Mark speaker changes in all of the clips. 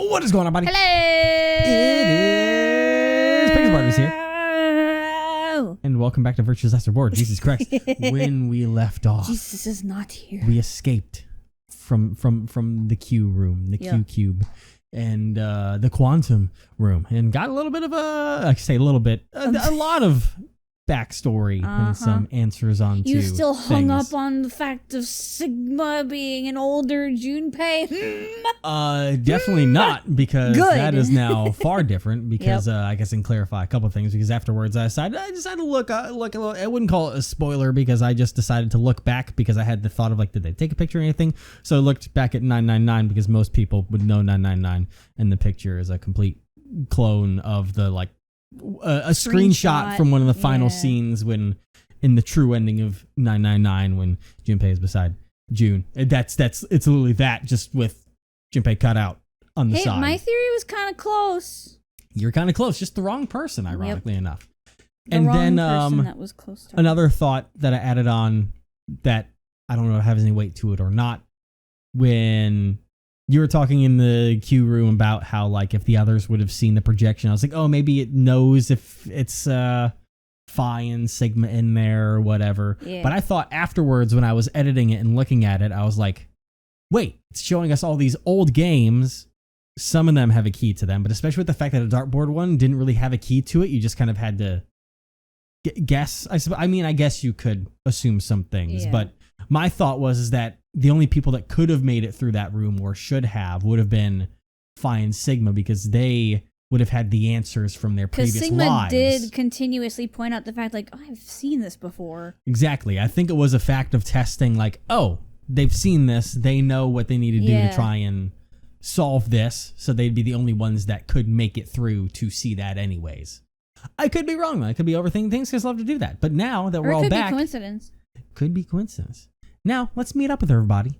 Speaker 1: What is going on, buddy?
Speaker 2: Hello.
Speaker 1: It is Piggy's Barters here. And welcome back to Virtue's Last Reward. Jesus Christ. When we left off,
Speaker 2: Jesus is not here.
Speaker 1: we escaped from the Q room, the Q cube, and the quantum room, and got a little bit of a lot of backstory and some answers on
Speaker 2: You still hung
Speaker 1: things.
Speaker 2: up on the fact of Sigma being an older Junpei?
Speaker 1: Definitely not, because
Speaker 2: Good.
Speaker 1: that is now far different. Because I guess I can clarify a couple of things. Because afterwards, I decided to look a little. I wouldn't call it a spoiler because I just decided to look back because I had the thought of like, did they take a picture or anything? So I looked back at 999 because most people would know 999, and the picture is a complete clone of the like. A screenshot from one of the final scenes when in the true ending of 999 when Junpei is beside June. It's literally that, just with Junpei cut out on the side.
Speaker 2: Hey, my theory was kind of close.
Speaker 1: You're kind of close, just the wrong person, ironically enough.
Speaker 2: The wrong person that was close to
Speaker 1: another thought that I added on that I don't know if it has any weight to it or not, when you were talking in the Q room about how, like, if the others would have seen the projection, I was like, oh, maybe it knows if it's Phi and Sigma in there or whatever.
Speaker 2: Yeah.
Speaker 1: But I thought afterwards when I was editing it and looking at it, I was like, wait, it's showing us all these old games. Some of them have a key to them, but especially with the fact that a dartboard one didn't really have a key to it. You just kind of had to guess. I guess you could assume some things, but my thought was that the only people that could have made it through that room or should have would have been Phi and Sigma, because they would have had the answers from their previous
Speaker 2: Sigma
Speaker 1: lives.
Speaker 2: did continuously point out the fact, like, oh, I've seen this before.
Speaker 1: Exactly. I think it was a fact of testing, like, oh, they've seen this. They know what they need to do to try and solve this. So they'd be the only ones that could make it through to see that anyways. I could be wrong. I could be overthinking things because I love to do that. But now that we're all back.
Speaker 2: It could be coincidence.
Speaker 1: Could be coincidence. Now, let's meet up with everybody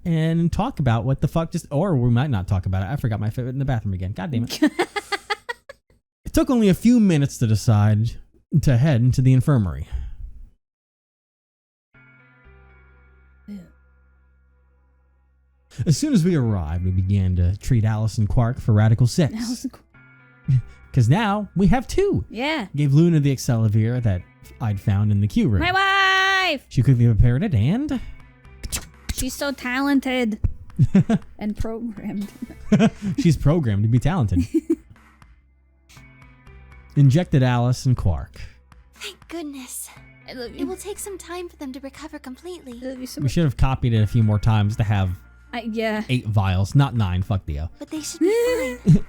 Speaker 1: and talk about what the fuck or we might not talk about it. I forgot my favorite in the bathroom again. God damn it. It took only a few minutes to decide to head into the infirmary.
Speaker 2: Ew.
Speaker 1: As soon as we arrived, we began to treat Alice and Quark for Radical 6. Because now we have two.
Speaker 2: Yeah.
Speaker 1: Gave Luna the Accelavir that I'd found in the Q room.
Speaker 2: My wife!
Speaker 1: She quickly prepared it and...
Speaker 2: She's so talented. And programmed.
Speaker 1: She's programmed to be talented. Injected Alice and Quark.
Speaker 3: Thank goodness.
Speaker 2: I love you.
Speaker 3: It will take some time for them to recover completely.
Speaker 2: I love you so
Speaker 1: We
Speaker 2: much.
Speaker 1: should have copied it a few more times to have 8 vials, not 9. Fuck Theo.
Speaker 3: But they should be fine.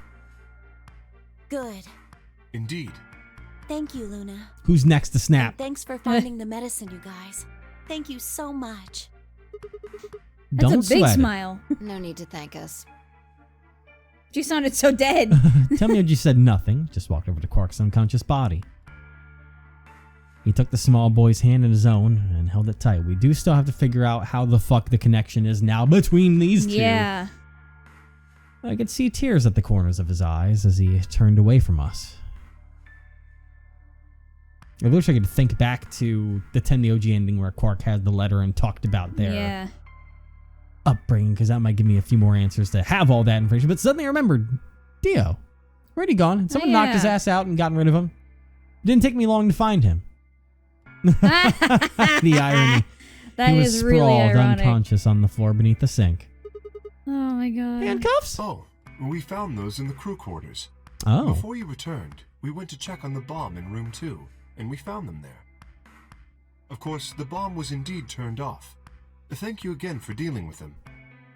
Speaker 3: Good.
Speaker 4: Indeed.
Speaker 3: Thank you, Luna.
Speaker 1: Who's next to
Speaker 3: And
Speaker 1: snap?
Speaker 3: thanks for finding the medicine, you guys. Thank you so much.
Speaker 2: That's
Speaker 1: Don't
Speaker 2: a big
Speaker 1: sweat it.
Speaker 2: smile.
Speaker 3: No need to thank us.
Speaker 2: She sounded so dead.
Speaker 1: Tell me you said nothing. Just walked over to Quark's unconscious body. He took the small boy's hand in his own and held it tight. We do still have to figure out how the fuck the connection is now between these two.
Speaker 2: Yeah.
Speaker 1: I could see tears at the corners of his eyes as he turned away from us. I wish I could think back to the 10 the OG ending where Quark had the letter and talked about their upbringing, because that might give me a few more answers to have all that information. But suddenly I remembered, Dio, where'd he gone? Someone knocked his ass out and gotten rid of him. Didn't take me long to find him. The irony.
Speaker 2: That
Speaker 1: he was
Speaker 2: is really
Speaker 1: sprawled
Speaker 2: ironic.
Speaker 1: unconscious on the floor beneath the sink.
Speaker 2: Oh my god.
Speaker 1: Handcuffs?
Speaker 4: Oh, we found those in the crew quarters.
Speaker 1: Oh.
Speaker 4: Before you returned, we went to check on the bomb in room 2, and we found them there. Of course, the bomb was indeed turned off. Thank you again for dealing with them.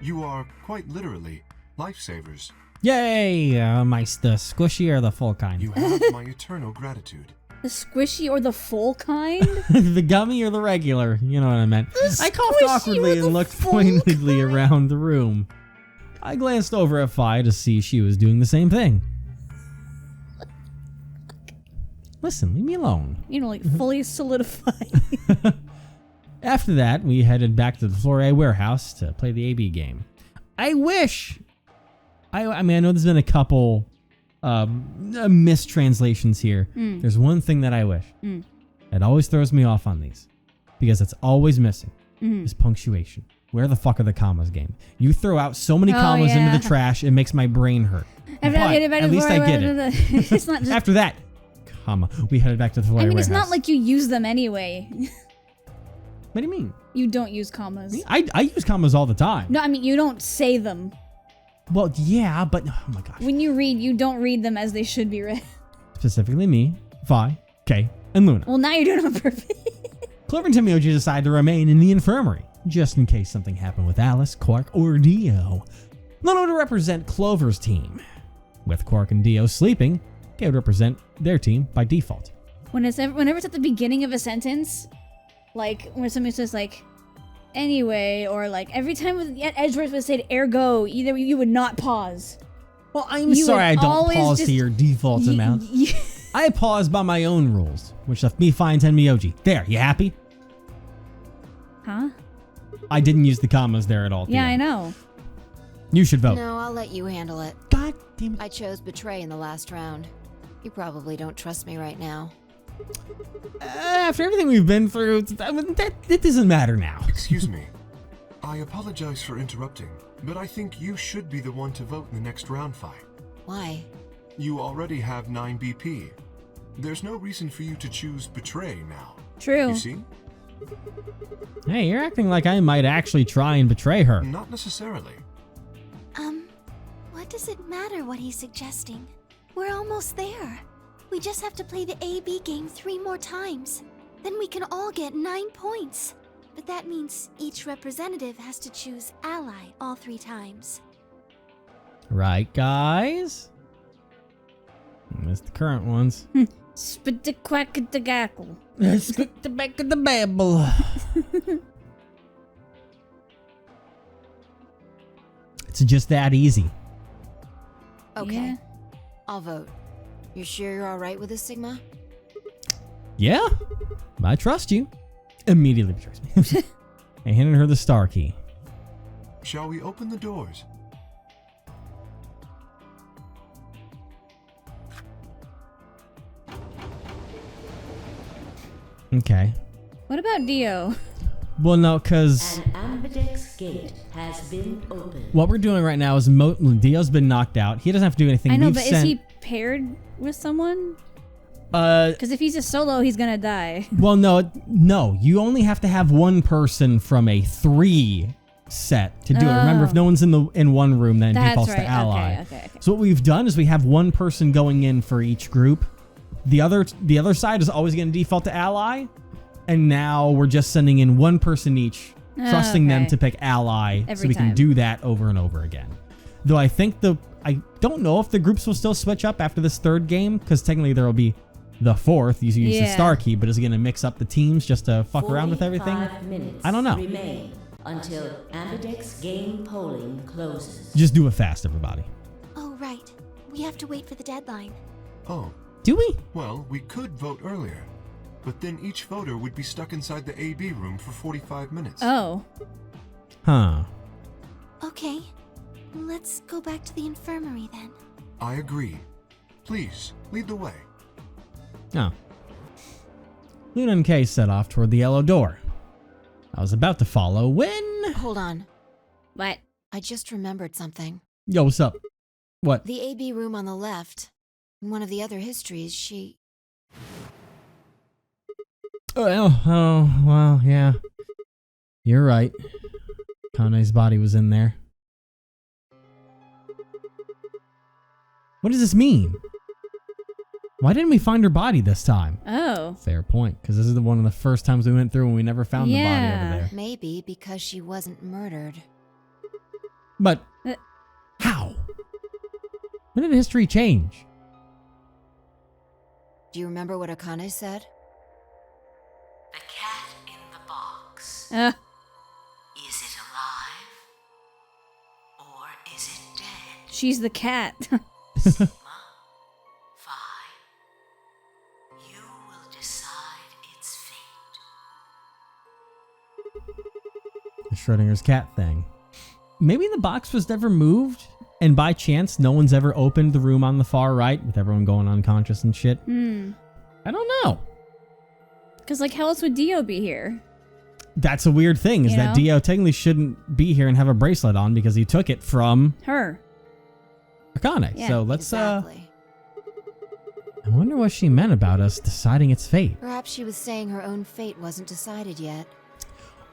Speaker 4: You are, quite literally, lifesavers.
Speaker 1: Yay! The squishy or the full kind?
Speaker 4: You have my eternal gratitude.
Speaker 2: The squishy or the full kind?
Speaker 1: The gummy or the regular? You know what I meant. I coughed awkwardly and looked pointedly around the room. I glanced over at Phi to see she was doing the same thing. Listen, leave me alone.
Speaker 2: You know, like fully solidified.
Speaker 1: After that, we headed back to the Flore warehouse to play the AB game. I wish... I mean, I know there's been a couple mistranslations here. There's one thing that I wish. It always throws me off on these, because it's always missing, is punctuation. Where the fuck are the commas game? You throw out so many commas into the trash, it makes my brain hurt. But at least I get it.
Speaker 2: It's not just,
Speaker 1: After that, comma, we headed back to the warehouse.
Speaker 2: I mean, it's not like you use them anyway.
Speaker 1: What do you mean?
Speaker 2: You don't use commas.
Speaker 1: I use commas all the time.
Speaker 2: No, I mean, you don't say them.
Speaker 1: Well, yeah, but oh my gosh.
Speaker 2: When you read, you don't read them as they should be read.
Speaker 1: Specifically me, Vi, Kay, and Luna.
Speaker 2: Well, now you're doing it on purpose.
Speaker 1: Clover and Timmy decide to remain in the infirmary, just in case something happened with Alice, Quark, or Dio. Luna would represent Clover's team. With Quark and Dio sleeping, Kay would represent their team by default.
Speaker 2: Whenever it's at the beginning of a sentence, like when somebody says like, anyway, or like every time Edgeworth would say ergo, either you would not pause.
Speaker 1: Well, I'm sorry I don't pause to your default amount. I pause by my own rules, which left me fine 10 Miyoji. There, you happy?
Speaker 2: Huh?
Speaker 1: I didn't use the commas there at all.
Speaker 2: Yeah, I know.
Speaker 1: You should vote.
Speaker 3: No, I'll let you handle it.
Speaker 1: God damn it.
Speaker 3: I chose betray in the last round. You probably don't trust me right now.
Speaker 1: After everything we've been through, it doesn't matter now.
Speaker 4: Excuse me. I apologize for interrupting, but I think you should be the one to vote in the next round fight.
Speaker 3: Why?
Speaker 4: You already have 9 BP. There's no reason for you to choose betray now.
Speaker 2: True.
Speaker 4: You see?
Speaker 1: Hey, you're acting like I might actually try and betray her.
Speaker 4: Not necessarily.
Speaker 3: What does it matter what he's suggesting? We're almost there. We just have to play the AB game 3 more times. Then we can all get 9 points. But that means each representative has to choose ally all 3 times.
Speaker 1: Right, guys? That's the current ones.
Speaker 2: Spit the quack at the gackle.
Speaker 1: Spit the back of the babble. It's just that easy.
Speaker 3: Okay.
Speaker 2: Yeah.
Speaker 3: I'll vote. You sure you're alright with this, Sigma?
Speaker 1: Yeah, I trust you. Immediately betrays me. I handed her the star key.
Speaker 4: Shall we open the doors?
Speaker 1: Okay.
Speaker 2: What about Dio?
Speaker 1: Well, no, because
Speaker 5: An ambidex gate has been opened.
Speaker 1: what we're doing right now is Dio's been knocked out. He doesn't have to do anything.
Speaker 2: I know,
Speaker 1: We've
Speaker 2: but is he paired with someone? Because if he's a solo, he's gonna die.
Speaker 1: Well, no. You only have to have one person from a 3 set to do it. Remember, if no one's in one room, then it
Speaker 2: That's
Speaker 1: defaults
Speaker 2: right.
Speaker 1: to ally.
Speaker 2: Okay.
Speaker 1: So what we've done is we have one person going in for each group. The other side is always going to default to ally, and now we're just sending in one person each, trusting them to pick ally,
Speaker 2: Every
Speaker 1: so we
Speaker 2: time.
Speaker 1: can do that over and over again. Though I don't know if the groups will still switch up after this 3rd game, because technically there will be the 4th. You use the star key, but is it going to mix up the teams just to fuck around with everything?
Speaker 5: 45 minutes
Speaker 1: I don't know.
Speaker 5: remain until ambidex game polling closes.
Speaker 1: Just do it fast, everybody.
Speaker 3: Oh, right. We have to wait for the deadline.
Speaker 4: Oh,
Speaker 1: Do we?
Speaker 4: well, we could vote earlier, but then each voter would be stuck inside the AB room for 45 minutes.
Speaker 2: Oh.
Speaker 1: Huh.
Speaker 3: Okay. Let's go back to the infirmary then.
Speaker 4: I agree. Please, lead the way.
Speaker 1: Oh. Luna and Kay set off toward the yellow door. I was about to follow when...
Speaker 3: Hold on.
Speaker 2: What?
Speaker 3: I just remembered something.
Speaker 1: Yo, what's up? What?
Speaker 3: The AB room on the left. In one of the other histories, she...
Speaker 1: Oh, well, yeah. You're right. Akane's body was in there. What does this mean? Why didn't we find her body this time?
Speaker 2: Oh.
Speaker 1: Fair point, because this is one of the first times we went through and we never found the body over there.
Speaker 3: Maybe because she wasn't murdered.
Speaker 1: But how? When did history change?
Speaker 3: Do you remember what Akane said?
Speaker 5: The cat in the box. Is it alive? Or is it dead?
Speaker 2: She's the cat.
Speaker 5: Sigma, Phi, you will decide its fate.
Speaker 1: The Schrodinger's cat thing. Maybe the box was never moved, and by chance, no one's ever opened the room on the far right with everyone going unconscious and shit. I don't know.
Speaker 2: Because, like, how else would Dio be here?
Speaker 1: That's a weird thing, is
Speaker 2: You
Speaker 1: that
Speaker 2: know?
Speaker 1: Dio technically shouldn't be here and have a bracelet on because he took it from
Speaker 2: Her.
Speaker 1: Akane.
Speaker 2: Yeah,
Speaker 1: So let's,
Speaker 3: Exactly.
Speaker 1: I wonder what she meant about us deciding its fate.
Speaker 3: Perhaps she was saying her own fate wasn't decided yet.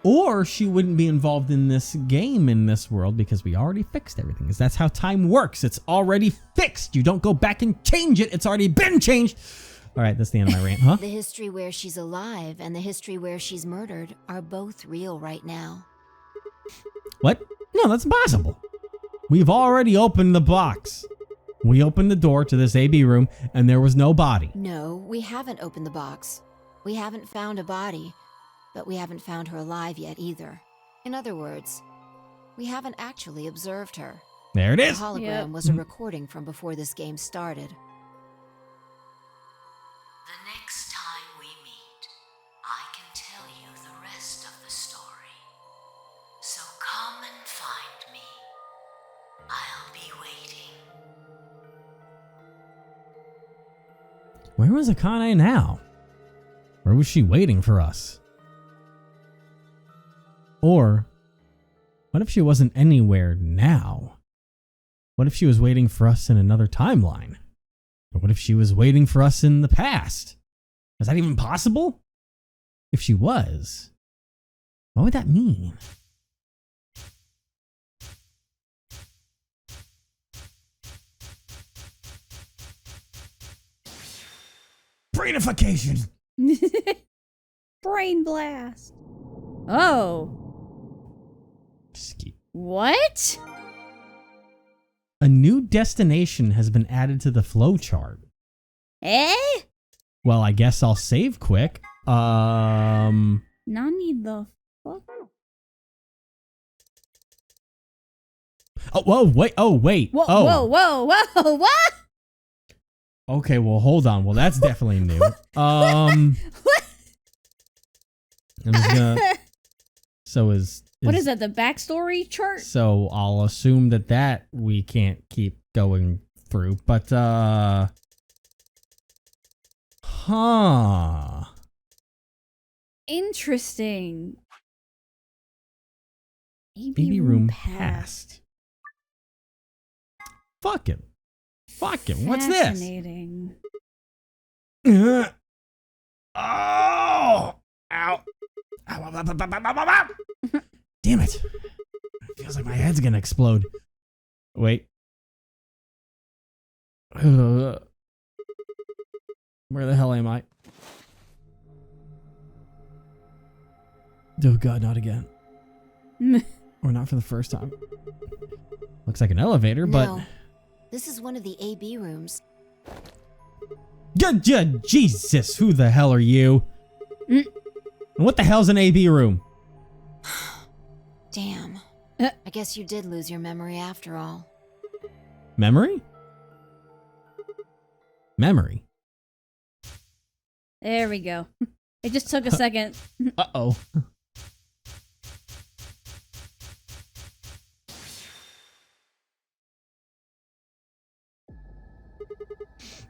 Speaker 1: Or she wouldn't be involved in this game in this world because we already fixed everything. Because that's how time works. It's already fixed. You don't go back and change it. It's already been changed. All right, that's the end of my rant, huh?
Speaker 3: The history where she's alive and the history where she's murdered are both real right now.
Speaker 1: What? No, that's impossible. We've already opened the box. We opened the door to this AB room and there was no body.
Speaker 3: No, we haven't opened the box. We haven't found a body, but we haven't found her alive yet either. In other words, we haven't actually observed her.
Speaker 1: There it
Speaker 3: The
Speaker 1: is.
Speaker 3: hologram
Speaker 2: Yep.
Speaker 3: was a recording from before this game started.
Speaker 5: The next time we meet, I can tell you the rest of the story. So come and find me. I'll be waiting.
Speaker 1: Where was Akane now? Where was she waiting for us? Or, what if she wasn't anywhere now? What if she was waiting for us in another timeline? Or what if she was waiting for us in the past? Is that even possible? If she was, what would that mean? Brainification!
Speaker 2: Brain blast. Oh.
Speaker 1: Just keep.
Speaker 2: What?
Speaker 1: A new destination has been added to the flowchart.
Speaker 2: Eh?
Speaker 1: Well, I guess I'll save quick.
Speaker 2: Nani the fuck?
Speaker 1: Oh, whoa, wait. Oh, wait.
Speaker 2: Whoa,
Speaker 1: oh.
Speaker 2: whoa, what?
Speaker 1: Okay, well, hold on. Well, that's definitely new. I'm just gonna. So
Speaker 2: What is that, the backstory chart?
Speaker 1: So I'll assume that we can't keep going through, but huh.
Speaker 2: Interesting.
Speaker 1: Baby room past. Fuck it. Fuck it. What's this?
Speaker 2: Fascinating.
Speaker 1: Oh! Ow! Ow, ow, ow, ow, ow, ow, ow, ow. Damn it. It feels like my head's gonna explode. Wait. Where the hell am I? Oh god, not again. Or not for the first time. Looks like an elevator,
Speaker 3: No, this is one of the AB rooms.
Speaker 1: but... Jesus, who the hell are you?
Speaker 2: Mm.
Speaker 1: And what the hell's an AB room?
Speaker 3: Damn.
Speaker 2: Uh.
Speaker 3: I guess you did lose your memory after all.
Speaker 1: Memory? Memory.
Speaker 2: There we go. It just took a second.
Speaker 1: Uh-oh.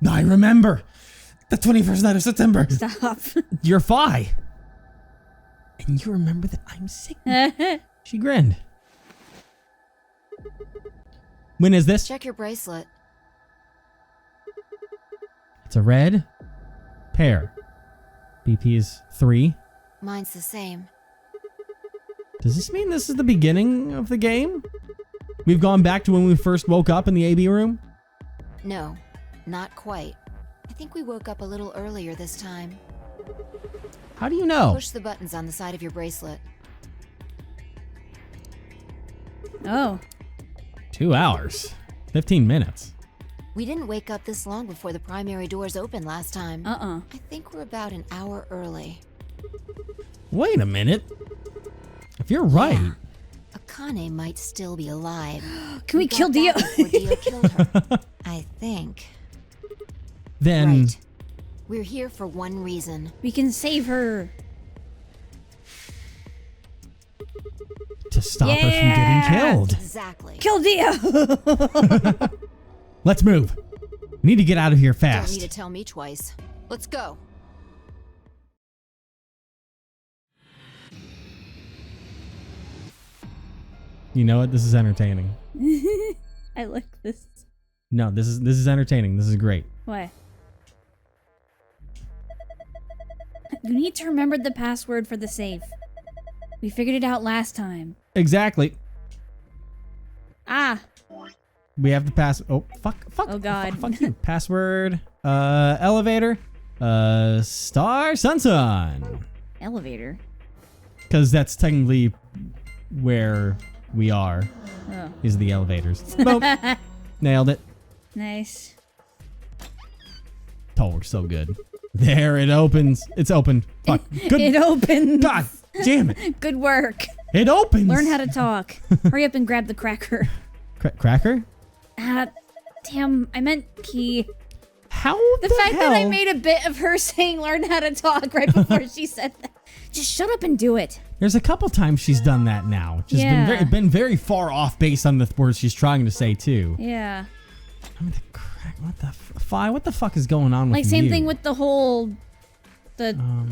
Speaker 1: I remember. The 21st night of September.
Speaker 2: Stop.
Speaker 1: You're Phi. And you remember that I'm sick. She grinned. When is this?
Speaker 3: Check your bracelet.
Speaker 1: It's a red pair. BP is 3.
Speaker 3: Mine's the same.
Speaker 1: Does this mean this is the beginning of the game? We've gone back to when we first woke up in the AB room?
Speaker 3: No, not quite. I think we woke up a little earlier this time.
Speaker 1: How do you know?
Speaker 3: Push the buttons on the side of your bracelet.
Speaker 2: Oh.
Speaker 1: 2 hours. 15 minutes.
Speaker 3: We didn't wake up this long before the primary doors opened last time.
Speaker 2: Uh-uh.
Speaker 3: I think we're about an hour early.
Speaker 1: Wait a minute. If you're right.
Speaker 3: Yeah. Akane might still be alive.
Speaker 2: Can we kill
Speaker 3: got
Speaker 2: Dio?
Speaker 3: back before Dio killed her. I think.
Speaker 1: Then
Speaker 3: Right. We're here for one reason.
Speaker 2: We can save her.
Speaker 1: to stop her from getting killed.
Speaker 3: Exactly.
Speaker 2: Kill Dio!
Speaker 1: Let's move. We need to get out of here
Speaker 3: Don't
Speaker 1: fast.
Speaker 3: need to tell me twice. Let's go.
Speaker 1: You know what? This is entertaining.
Speaker 2: I like this.
Speaker 1: No, this is entertaining. This is great.
Speaker 2: What? You need to remember the password for the safe. We figured it out last time.
Speaker 1: Exactly.
Speaker 2: Ah.
Speaker 1: We have the pass. Oh, fuck.
Speaker 2: Oh, God.
Speaker 1: Fuck you. Password. Elevator. Star Sun.
Speaker 2: Elevator.
Speaker 1: Because that's technically where we are.
Speaker 2: Oh.
Speaker 1: Is the elevators. Boom. Nailed it.
Speaker 2: Nice.
Speaker 1: Oh, we're so good. There it opens. It's open. Fuck. Good.
Speaker 2: It opens.
Speaker 1: God damn it.
Speaker 2: Good work.
Speaker 1: It opens.
Speaker 2: Learn how to talk. Hurry up and grab the cracker.
Speaker 1: Cracker?
Speaker 2: Damn, I meant key.
Speaker 1: How
Speaker 2: The
Speaker 1: the
Speaker 2: fact
Speaker 1: hell?
Speaker 2: that I made a bit of her saying learn how to talk right before she said that. Just shut up and do it.
Speaker 1: There's a couple times she's done that now. Just
Speaker 2: Yeah.
Speaker 1: been very far off based on the words she's trying to say too.
Speaker 2: Yeah.
Speaker 1: I mean, what the Fi? What the fuck is going on with
Speaker 2: Like same
Speaker 1: you?
Speaker 2: thing with the whole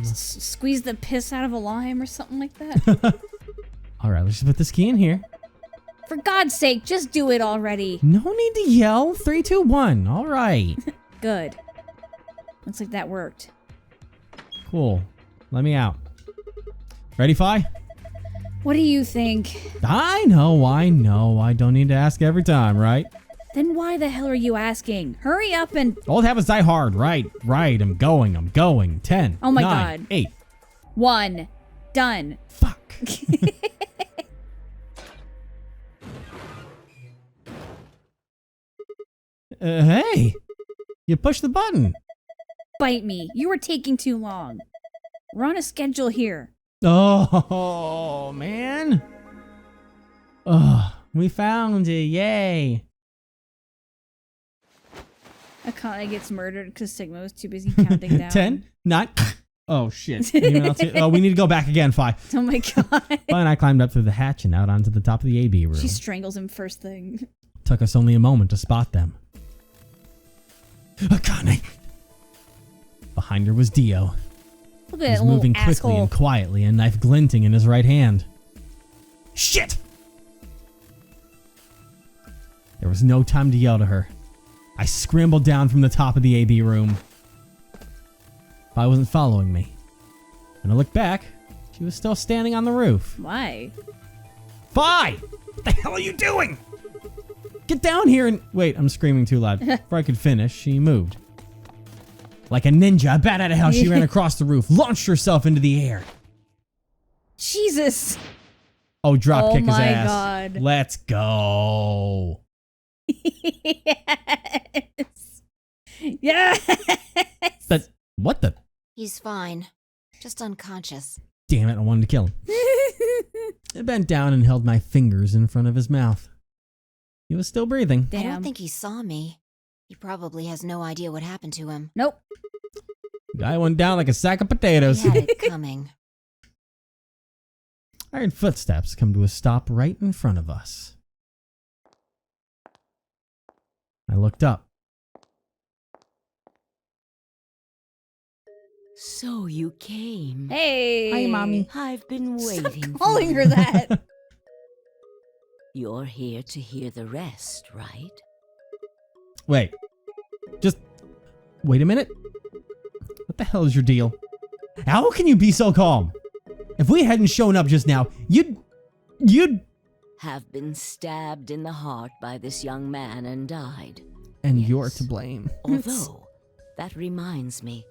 Speaker 2: squeeze the piss out of a lime or something like that.
Speaker 1: All right, let's just put this key in here.
Speaker 2: For God's sake, just do it already.
Speaker 1: No need to yell. 3, 2, 1. All right.
Speaker 2: Good. Looks like that worked.
Speaker 1: Cool. Let me out. Ready, Fi?
Speaker 2: What do you think?
Speaker 1: I know. I don't need to ask every time, right?
Speaker 2: Then why the hell are you asking? Hurry up and...
Speaker 1: Old habits die hard. Right. I'm going. 10.
Speaker 2: Oh my
Speaker 1: 9,
Speaker 2: God.
Speaker 1: 8.
Speaker 2: 1. Done.
Speaker 1: Fuck. Hey. You pushed the button.
Speaker 2: Bite me. You were taking too long. We're on a schedule here.
Speaker 1: Oh, man. Oh, we found it. Yay.
Speaker 2: Akane gets murdered because Sigma was too busy counting down.
Speaker 1: 10, 9. Oh, shit. Oh, we need to go back again, Fi.
Speaker 2: Oh my God.
Speaker 1: Fi and I climbed up through the hatch and out onto the top of the AB room.
Speaker 2: She strangles him first thing.
Speaker 1: Took us only a moment to spot them. Akane. Behind her was Dio.
Speaker 2: Look
Speaker 1: He
Speaker 2: at
Speaker 1: was
Speaker 2: that little
Speaker 1: moving quickly
Speaker 2: asshole.
Speaker 1: and quietly, a knife glinting in his right hand. Shit! There was no time to yell to her. I scrambled down from the top of the AB room. Fi wasn't following me. When I looked back, she was still standing on the roof.
Speaker 2: Why?
Speaker 1: Fi! What the hell are you doing? Get down here and... Wait, I'm screaming too loud. Before I could finish, she moved. Like a ninja, bat out of hell, she ran across the roof, launched herself into the air.
Speaker 2: Jesus.
Speaker 1: Oh, drop kick his
Speaker 2: my
Speaker 1: ass.
Speaker 2: God.
Speaker 1: Let's go.
Speaker 2: Yes. Yes.
Speaker 1: But what the...
Speaker 3: He's fine. Just unconscious.
Speaker 1: Damn it, I wanted to kill him. I bent down and held my fingers in front of his mouth. He was still breathing.
Speaker 3: I
Speaker 2: Damn.
Speaker 3: don't think he saw me. He probably has no idea what happened to him.
Speaker 2: Nope.
Speaker 1: Guy went down like a sack of potatoes.
Speaker 3: He had it coming.
Speaker 1: I heard footsteps come to a stop right in front of us. I looked up.
Speaker 5: So you came.
Speaker 2: Hey.
Speaker 1: Hi, Mommy.
Speaker 5: I've been
Speaker 2: Stop
Speaker 5: waiting for
Speaker 2: calling
Speaker 5: you.
Speaker 2: her that.
Speaker 5: You're here to hear the rest, right?
Speaker 1: Wait. Just... Wait a minute. What the hell is your deal? How can you be so calm? If we hadn't shown up just now, you'd...
Speaker 5: Have been stabbed in the heart by this young man and died.
Speaker 1: And
Speaker 5: Yes.
Speaker 1: you're to blame.
Speaker 5: Although, that reminds me,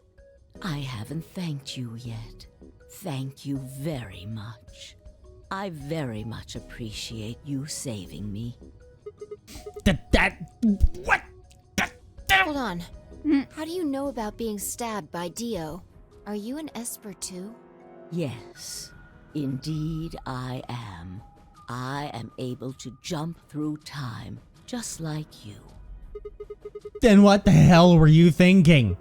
Speaker 5: I haven't thanked you yet. Thank you very much. I very much appreciate you saving me.
Speaker 1: What?
Speaker 3: Hold on. How do you know about being stabbed by Dio? Are you an Esper too?
Speaker 5: Yes, indeed I am. I am able to jump through time, just like you.
Speaker 1: Then what the hell were you thinking?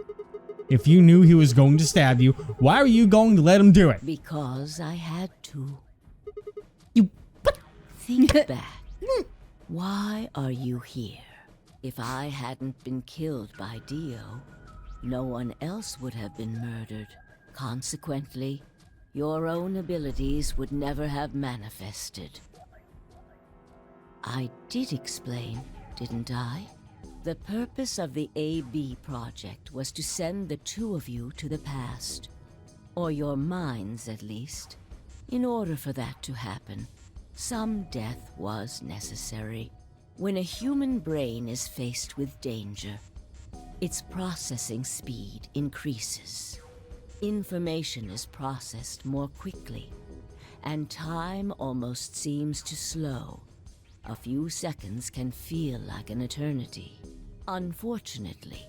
Speaker 1: If you knew he was going to stab you, why were you going to let him do it?
Speaker 5: Because I had to.
Speaker 1: You... What?
Speaker 5: Think back. Why are you here? If I hadn't been killed by Dio, no one else would have been murdered. Consequently, your own abilities would never have manifested. I did explain, didn't I? The purpose of the AB project was to send the two of you to the past. Or your minds, at least. In order for that to happen, some death was necessary. When a human brain is faced with danger, its processing speed increases. Information is processed more quickly, and time almost seems to slow. A few seconds can feel like an eternity. Unfortunately,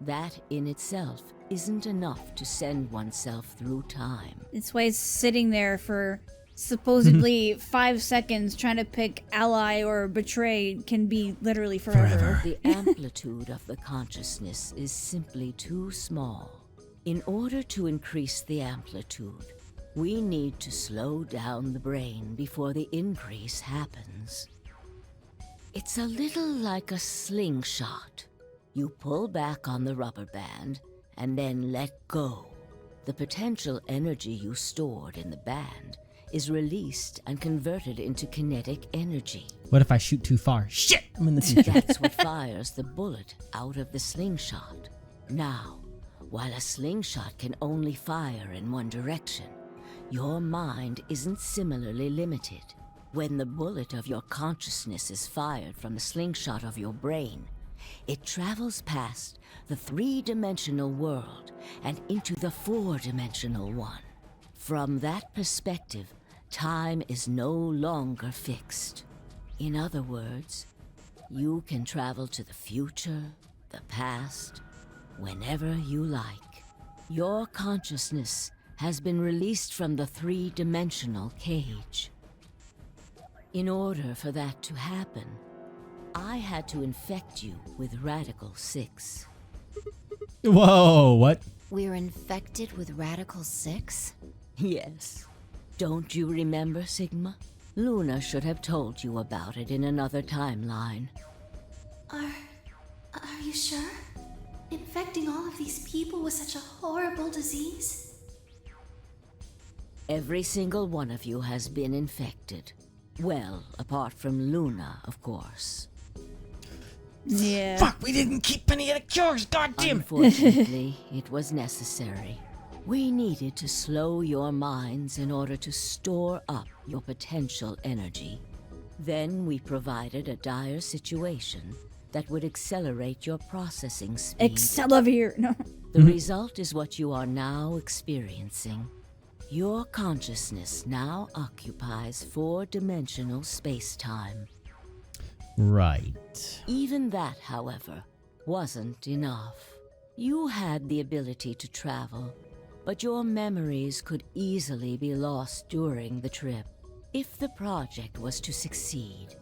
Speaker 5: that in itself isn't enough to send oneself through time.
Speaker 2: It's why it's sitting there for supposedly 5 seconds trying to pick ally or betray can be literally forever.
Speaker 5: The amplitude of the consciousness is simply too small. In order to increase the amplitude, we need to slow down the brain before the increase happens. It's a little like a slingshot. You pull back on the rubber band and then let go. The potential energy you stored in the band is released and converted into kinetic energy.
Speaker 1: What if I shoot too far? Shit! I'm in the future.
Speaker 5: That's what fires the bullet out of the slingshot. Now, while a slingshot can only fire in one direction, your mind isn't similarly limited. When the bullet of your consciousness is fired from the slingshot of your brain, it travels past the three-dimensional world and into the four-dimensional one. From that perspective, time is no longer fixed. In other words, you can travel to the future, the past, whenever you like. Your consciousness has been released from the three-dimensional cage. In order for that to happen, I had to infect you with Radical 6.
Speaker 1: Whoa, what?
Speaker 3: We're infected with Radical 6?
Speaker 5: Yes. Don't you remember, Sigma? Luna should have told you about it in another timeline.
Speaker 3: Are you sure? Infecting all of these people with such a horrible disease?
Speaker 5: Every single one of you has been infected. Well, apart from Luna, of course.
Speaker 2: Yeah.
Speaker 1: Fuck, we didn't keep any of the cures, goddamn!
Speaker 5: Unfortunately, it was necessary. We needed to slow your minds in order to store up your potential energy. Then we provided a dire situation that would accelerate your processing speed.
Speaker 2: Accelerate. No.
Speaker 5: The result is what you are now experiencing. Your consciousness now occupies four-dimensional space-time.
Speaker 1: Right.
Speaker 5: Even that, however, wasn't enough. You had the ability to travel, but your memories could easily be lost during the trip. If the project was to succeed,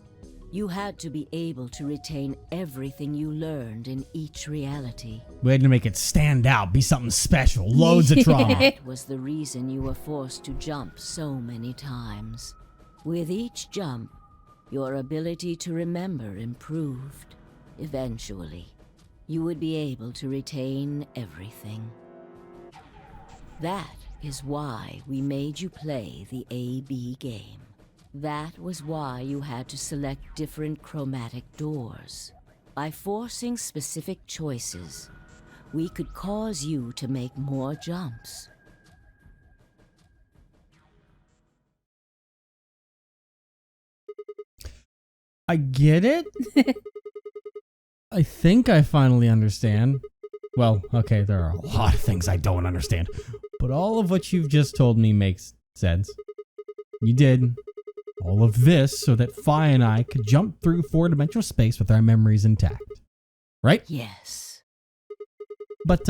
Speaker 5: you had to be able to retain everything you learned in each reality.
Speaker 1: We had to make it stand out, be something special, loads of trauma.
Speaker 5: That was the reason you were forced to jump so many times. With each jump, your ability to remember improved. Eventually, you would be able to retain everything. That is why we made you play the AB game. That was why you had to select different chromatic doors. By forcing specific choices, we could cause you to make more jumps.
Speaker 1: I get it. I think I finally understand. Well, okay, there are a lot of things I don't understand, but all of what you've just told me makes sense. You did all of this so that Fi and I could jump through four-dimensional space with our memories intact. Right?
Speaker 5: Yes.
Speaker 1: But,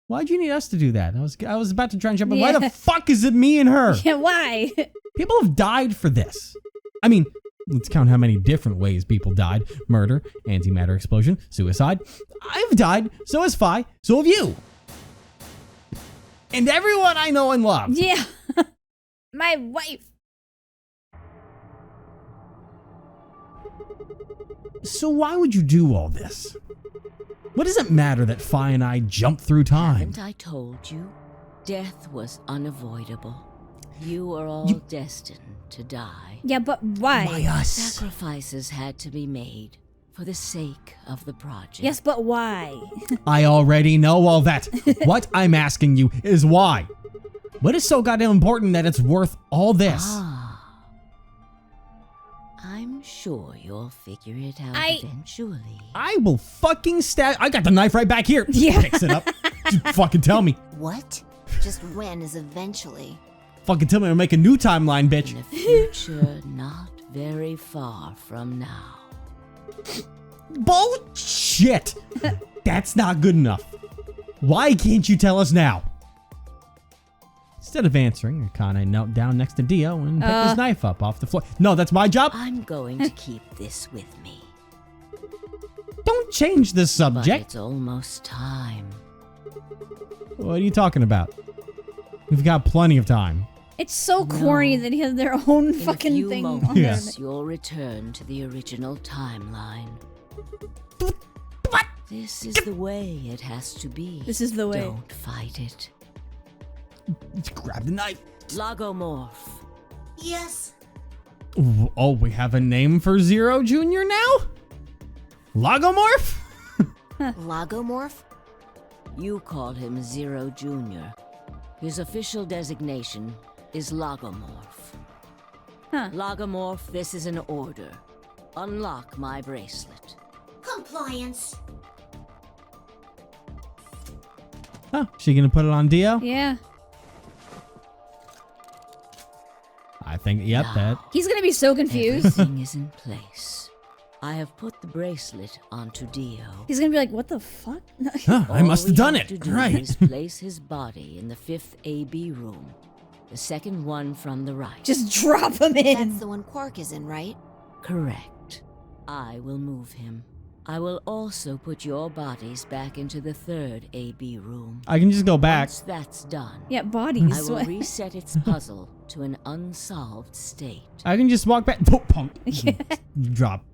Speaker 1: why'd you need us to do that? I was about to try and jump in. Why the fuck is it me and her?
Speaker 2: Yeah, why?
Speaker 1: People have died for this. I mean, let's count how many different ways people died. Murder, antimatter explosion, suicide. I've died, so has Fi, so have you. And everyone I know and love.
Speaker 2: Yeah. My wife.
Speaker 1: So why would you do all this? What does it matter that Fi and I jumped through time?
Speaker 5: Haven't I told you? Death was unavoidable. You are all destined to die.
Speaker 2: Yeah, but why?
Speaker 1: Why us?
Speaker 5: Sacrifices had to be made for the sake of the project.
Speaker 2: Yes, but why?
Speaker 1: I already know all that. What I'm asking you is why. What is so goddamn important that it's worth all this?
Speaker 5: I'm sure you'll figure it out eventually.
Speaker 1: I will fucking stab. I got the knife right back here.
Speaker 2: Yeah.
Speaker 1: Picks it up. Just fucking tell me.
Speaker 3: What? Just when is eventually?
Speaker 1: Fucking tell me to make a new timeline, bitch.
Speaker 5: In a future not very far from now.
Speaker 1: Bullshit. That's not good enough. Why can't you tell us now? Instead of answering, Akane knelt down next to Dio and picked his knife up off the floor. No, that's my job.
Speaker 5: I'm going to keep this with me.
Speaker 1: Don't change the
Speaker 5: But
Speaker 1: subject.
Speaker 5: it's almost time.
Speaker 1: What are you talking about? We've got plenty of time.
Speaker 2: It's so corny that he has their own
Speaker 5: In
Speaker 2: fucking
Speaker 5: a few
Speaker 2: thing
Speaker 5: moments,
Speaker 2: on there.
Speaker 5: you'll return to the original timeline.
Speaker 1: What?
Speaker 5: This is the way it has to be.
Speaker 2: This is the way.
Speaker 5: Don't fight it.
Speaker 1: Grab the knife.
Speaker 5: Logomorph.
Speaker 3: Yes.
Speaker 1: Oh, we have a name for Zero Jr. now? Logomorph?
Speaker 3: Logomorph?
Speaker 5: You call him Zero Jr. His official designation is Logomorph.
Speaker 2: Huh.
Speaker 5: Logomorph, this is an order. Unlock my bracelet.
Speaker 3: Compliance.
Speaker 1: Oh, she gonna put it on Dio?
Speaker 2: Yeah.
Speaker 1: I think, yep, that.
Speaker 2: He's gonna be so confused.
Speaker 5: Everything is in place. I have put the bracelet onto Dio.
Speaker 2: He's gonna be like, what the fuck?
Speaker 1: Huh, I
Speaker 5: All
Speaker 1: must
Speaker 5: we
Speaker 1: have done it.
Speaker 5: to do
Speaker 1: Right.
Speaker 5: is place his body in the 5th AB room, the second one from the right.
Speaker 2: Just drop him in.
Speaker 3: That's the one Quark is in, right?
Speaker 5: Correct. I will move him. I will also put your bodies back into the 3rd AB room.
Speaker 1: I can just go back.
Speaker 5: Once that's done,
Speaker 2: Yeah, bodies.
Speaker 5: I will reset its puzzle to an unsolved state.
Speaker 1: I can just walk back. Oh, punk.
Speaker 2: Yeah.
Speaker 1: Drop.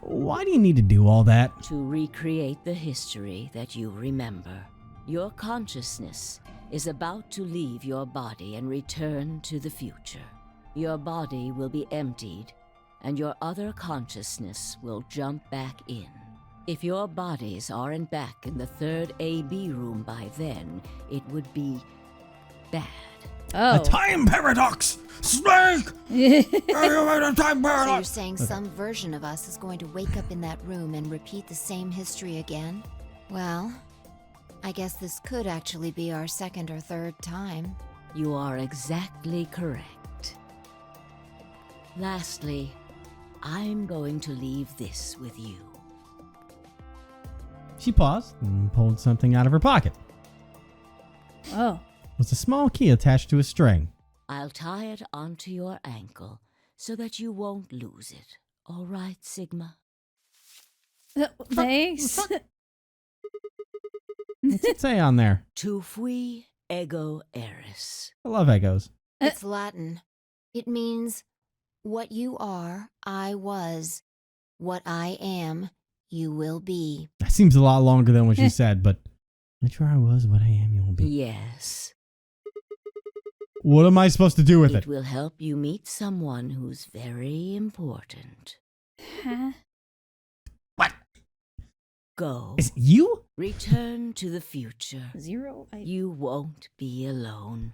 Speaker 1: Why do you need to do all that?
Speaker 5: To recreate the history that you remember. Your consciousness is about to leave your body and return to the future. Your body will be emptied, and your other consciousness will jump back in. If your bodies aren't back in the 3rd AB room by then, it would be bad.
Speaker 2: Oh.
Speaker 1: A time paradox! Snake! You made a time
Speaker 3: So you're
Speaker 1: paradox!
Speaker 3: saying some version of us is going to wake up in that room and repeat the same history again? Well, I guess this could actually be our 2nd or 3rd time.
Speaker 5: You are exactly correct. Lastly, I'm going to leave this with you.
Speaker 1: She paused and pulled something out of her pocket.
Speaker 2: Oh.
Speaker 1: It was a small key attached to a string.
Speaker 5: I'll tie it onto your ankle so that you won't lose it. All right, Sigma?
Speaker 2: Thanks.
Speaker 1: What's it say on there?
Speaker 5: Tu fui ego eris.
Speaker 1: I love Egos.
Speaker 3: It's Latin. It means, what you are, I was. What I am, you will be.
Speaker 1: That seems a lot longer than what she said, but what I was, what I am, you will be.
Speaker 5: Yes.
Speaker 1: What am I supposed to do with
Speaker 5: It
Speaker 1: it?
Speaker 5: will help you meet someone who's very important.
Speaker 2: Huh?
Speaker 1: What?
Speaker 5: Go.
Speaker 1: Is it you?
Speaker 5: Return to the future.
Speaker 2: Zero?
Speaker 5: You won't be alone.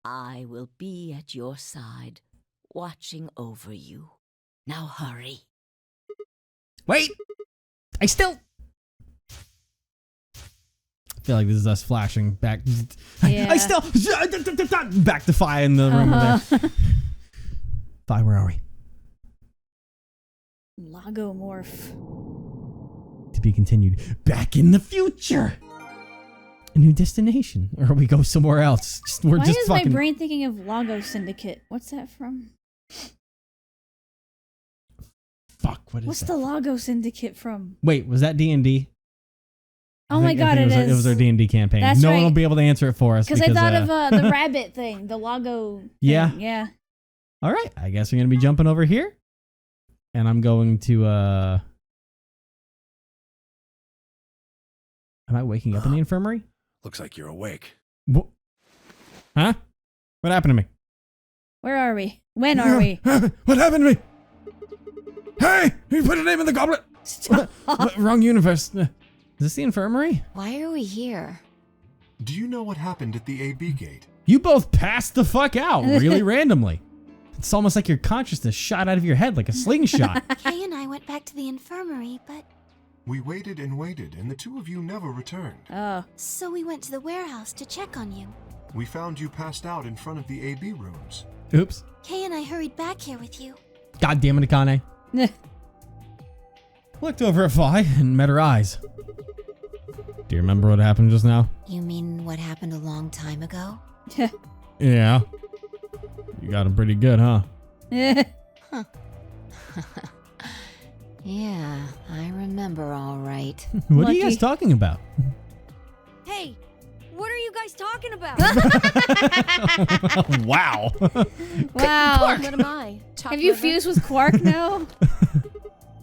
Speaker 5: I will be at your side, watching over you. Now hurry.
Speaker 1: Wait! I still... I feel like this is us flashing back.
Speaker 2: Yeah.
Speaker 1: I still... Back to Fi in the room there. Fi, where are we?
Speaker 2: Logomorph.
Speaker 1: To be continued. Back in the future! A new destination. Or we go somewhere else. We're
Speaker 2: Why
Speaker 1: just
Speaker 2: is
Speaker 1: fucking...
Speaker 2: my brain thinking of Lago Syndicate? What's that from?
Speaker 1: Fuck, what is
Speaker 2: What's
Speaker 1: that?
Speaker 2: the Lago Syndicate from?
Speaker 1: Wait, was that D&D?
Speaker 2: Oh my god, it
Speaker 1: It was
Speaker 2: is.
Speaker 1: our D&D campaign.
Speaker 2: That's
Speaker 1: no one
Speaker 2: right.
Speaker 1: will be able to answer it for us.
Speaker 2: Because I thought of the rabbit thing, the Lago thing.
Speaker 1: Yeah.
Speaker 2: Yeah.
Speaker 1: All right, I guess we're going to be jumping over here. And I'm going to... Am I waking up in the infirmary?
Speaker 4: Looks like you're awake.
Speaker 1: Huh? What happened to me?
Speaker 2: Where are we? When are we?
Speaker 1: What happened to me? Hey, you put a name in the goblet.
Speaker 2: Stop.
Speaker 1: Wrong universe. Is this the infirmary?
Speaker 6: Why are we here?
Speaker 4: Do you know what happened at the AB gate?
Speaker 1: You both passed the fuck out really randomly. It's almost like your consciousness shot out of your head like a slingshot.
Speaker 3: Kay and I went back to the infirmary, but
Speaker 4: We waited and waited, and the two of you never returned.
Speaker 2: Oh.
Speaker 3: so we went to the warehouse to check on you.
Speaker 4: We found you passed out in front of the AB rooms.
Speaker 1: Oops.
Speaker 3: Kay and I hurried back here with you.
Speaker 1: God damn it, Akane. Looked over at Vi and met her eyes. Do you remember what happened just now?
Speaker 6: You mean what happened a long time ago?
Speaker 1: Yeah. You got him pretty good, huh?
Speaker 6: Yeah, I remember all right.
Speaker 1: What are you
Speaker 2: Lucky.
Speaker 1: guys talking about?
Speaker 7: Hey, what are you guys talking about?
Speaker 1: Wow.
Speaker 2: Wow.
Speaker 7: What am I?
Speaker 2: Have you fused with Quark now?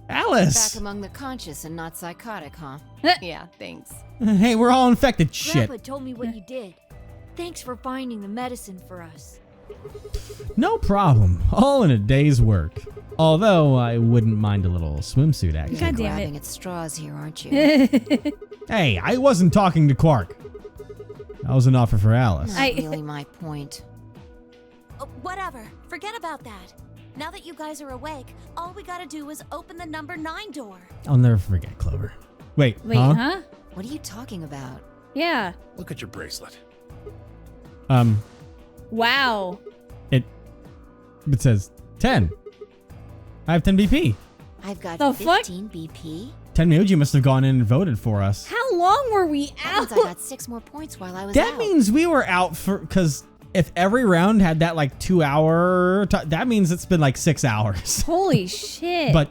Speaker 1: Alice.
Speaker 6: Back among the conscious and not psychotic, huh?
Speaker 7: Yeah, thanks.
Speaker 1: Hey, we're all infected. Shit.
Speaker 7: Grandpa told me what you did. Thanks for finding the medicine for us.
Speaker 1: No problem. All in a day's work. Although I wouldn't mind a little swimsuit action.
Speaker 2: God damn
Speaker 6: Grabbing
Speaker 2: it.
Speaker 6: at straws here, aren't you?
Speaker 1: Hey, I wasn't talking to Quark. That was an offer for Alice.
Speaker 6: Not really my point.
Speaker 8: Whatever. Forget about that. Now that you guys are awake, all we gotta do is open the number 9 door.
Speaker 1: I'll never forget Clover. Wait,
Speaker 2: Wait,
Speaker 1: huh?
Speaker 2: huh?
Speaker 6: What are you talking about?
Speaker 2: Yeah.
Speaker 9: Look at your bracelet.
Speaker 2: Wow.
Speaker 1: It says 10. I have 10 BP.
Speaker 6: I've got
Speaker 2: The fuck?
Speaker 6: 15 BP.
Speaker 1: 10 Myoji must have gone in and voted for us.
Speaker 2: How long were we
Speaker 6: That
Speaker 2: out?
Speaker 6: means I got 6 more points while I was
Speaker 1: That
Speaker 6: out.
Speaker 1: means we were out for, because if every round had that like 2 hour, that means it's been like 6 hours.
Speaker 2: Holy shit.
Speaker 1: But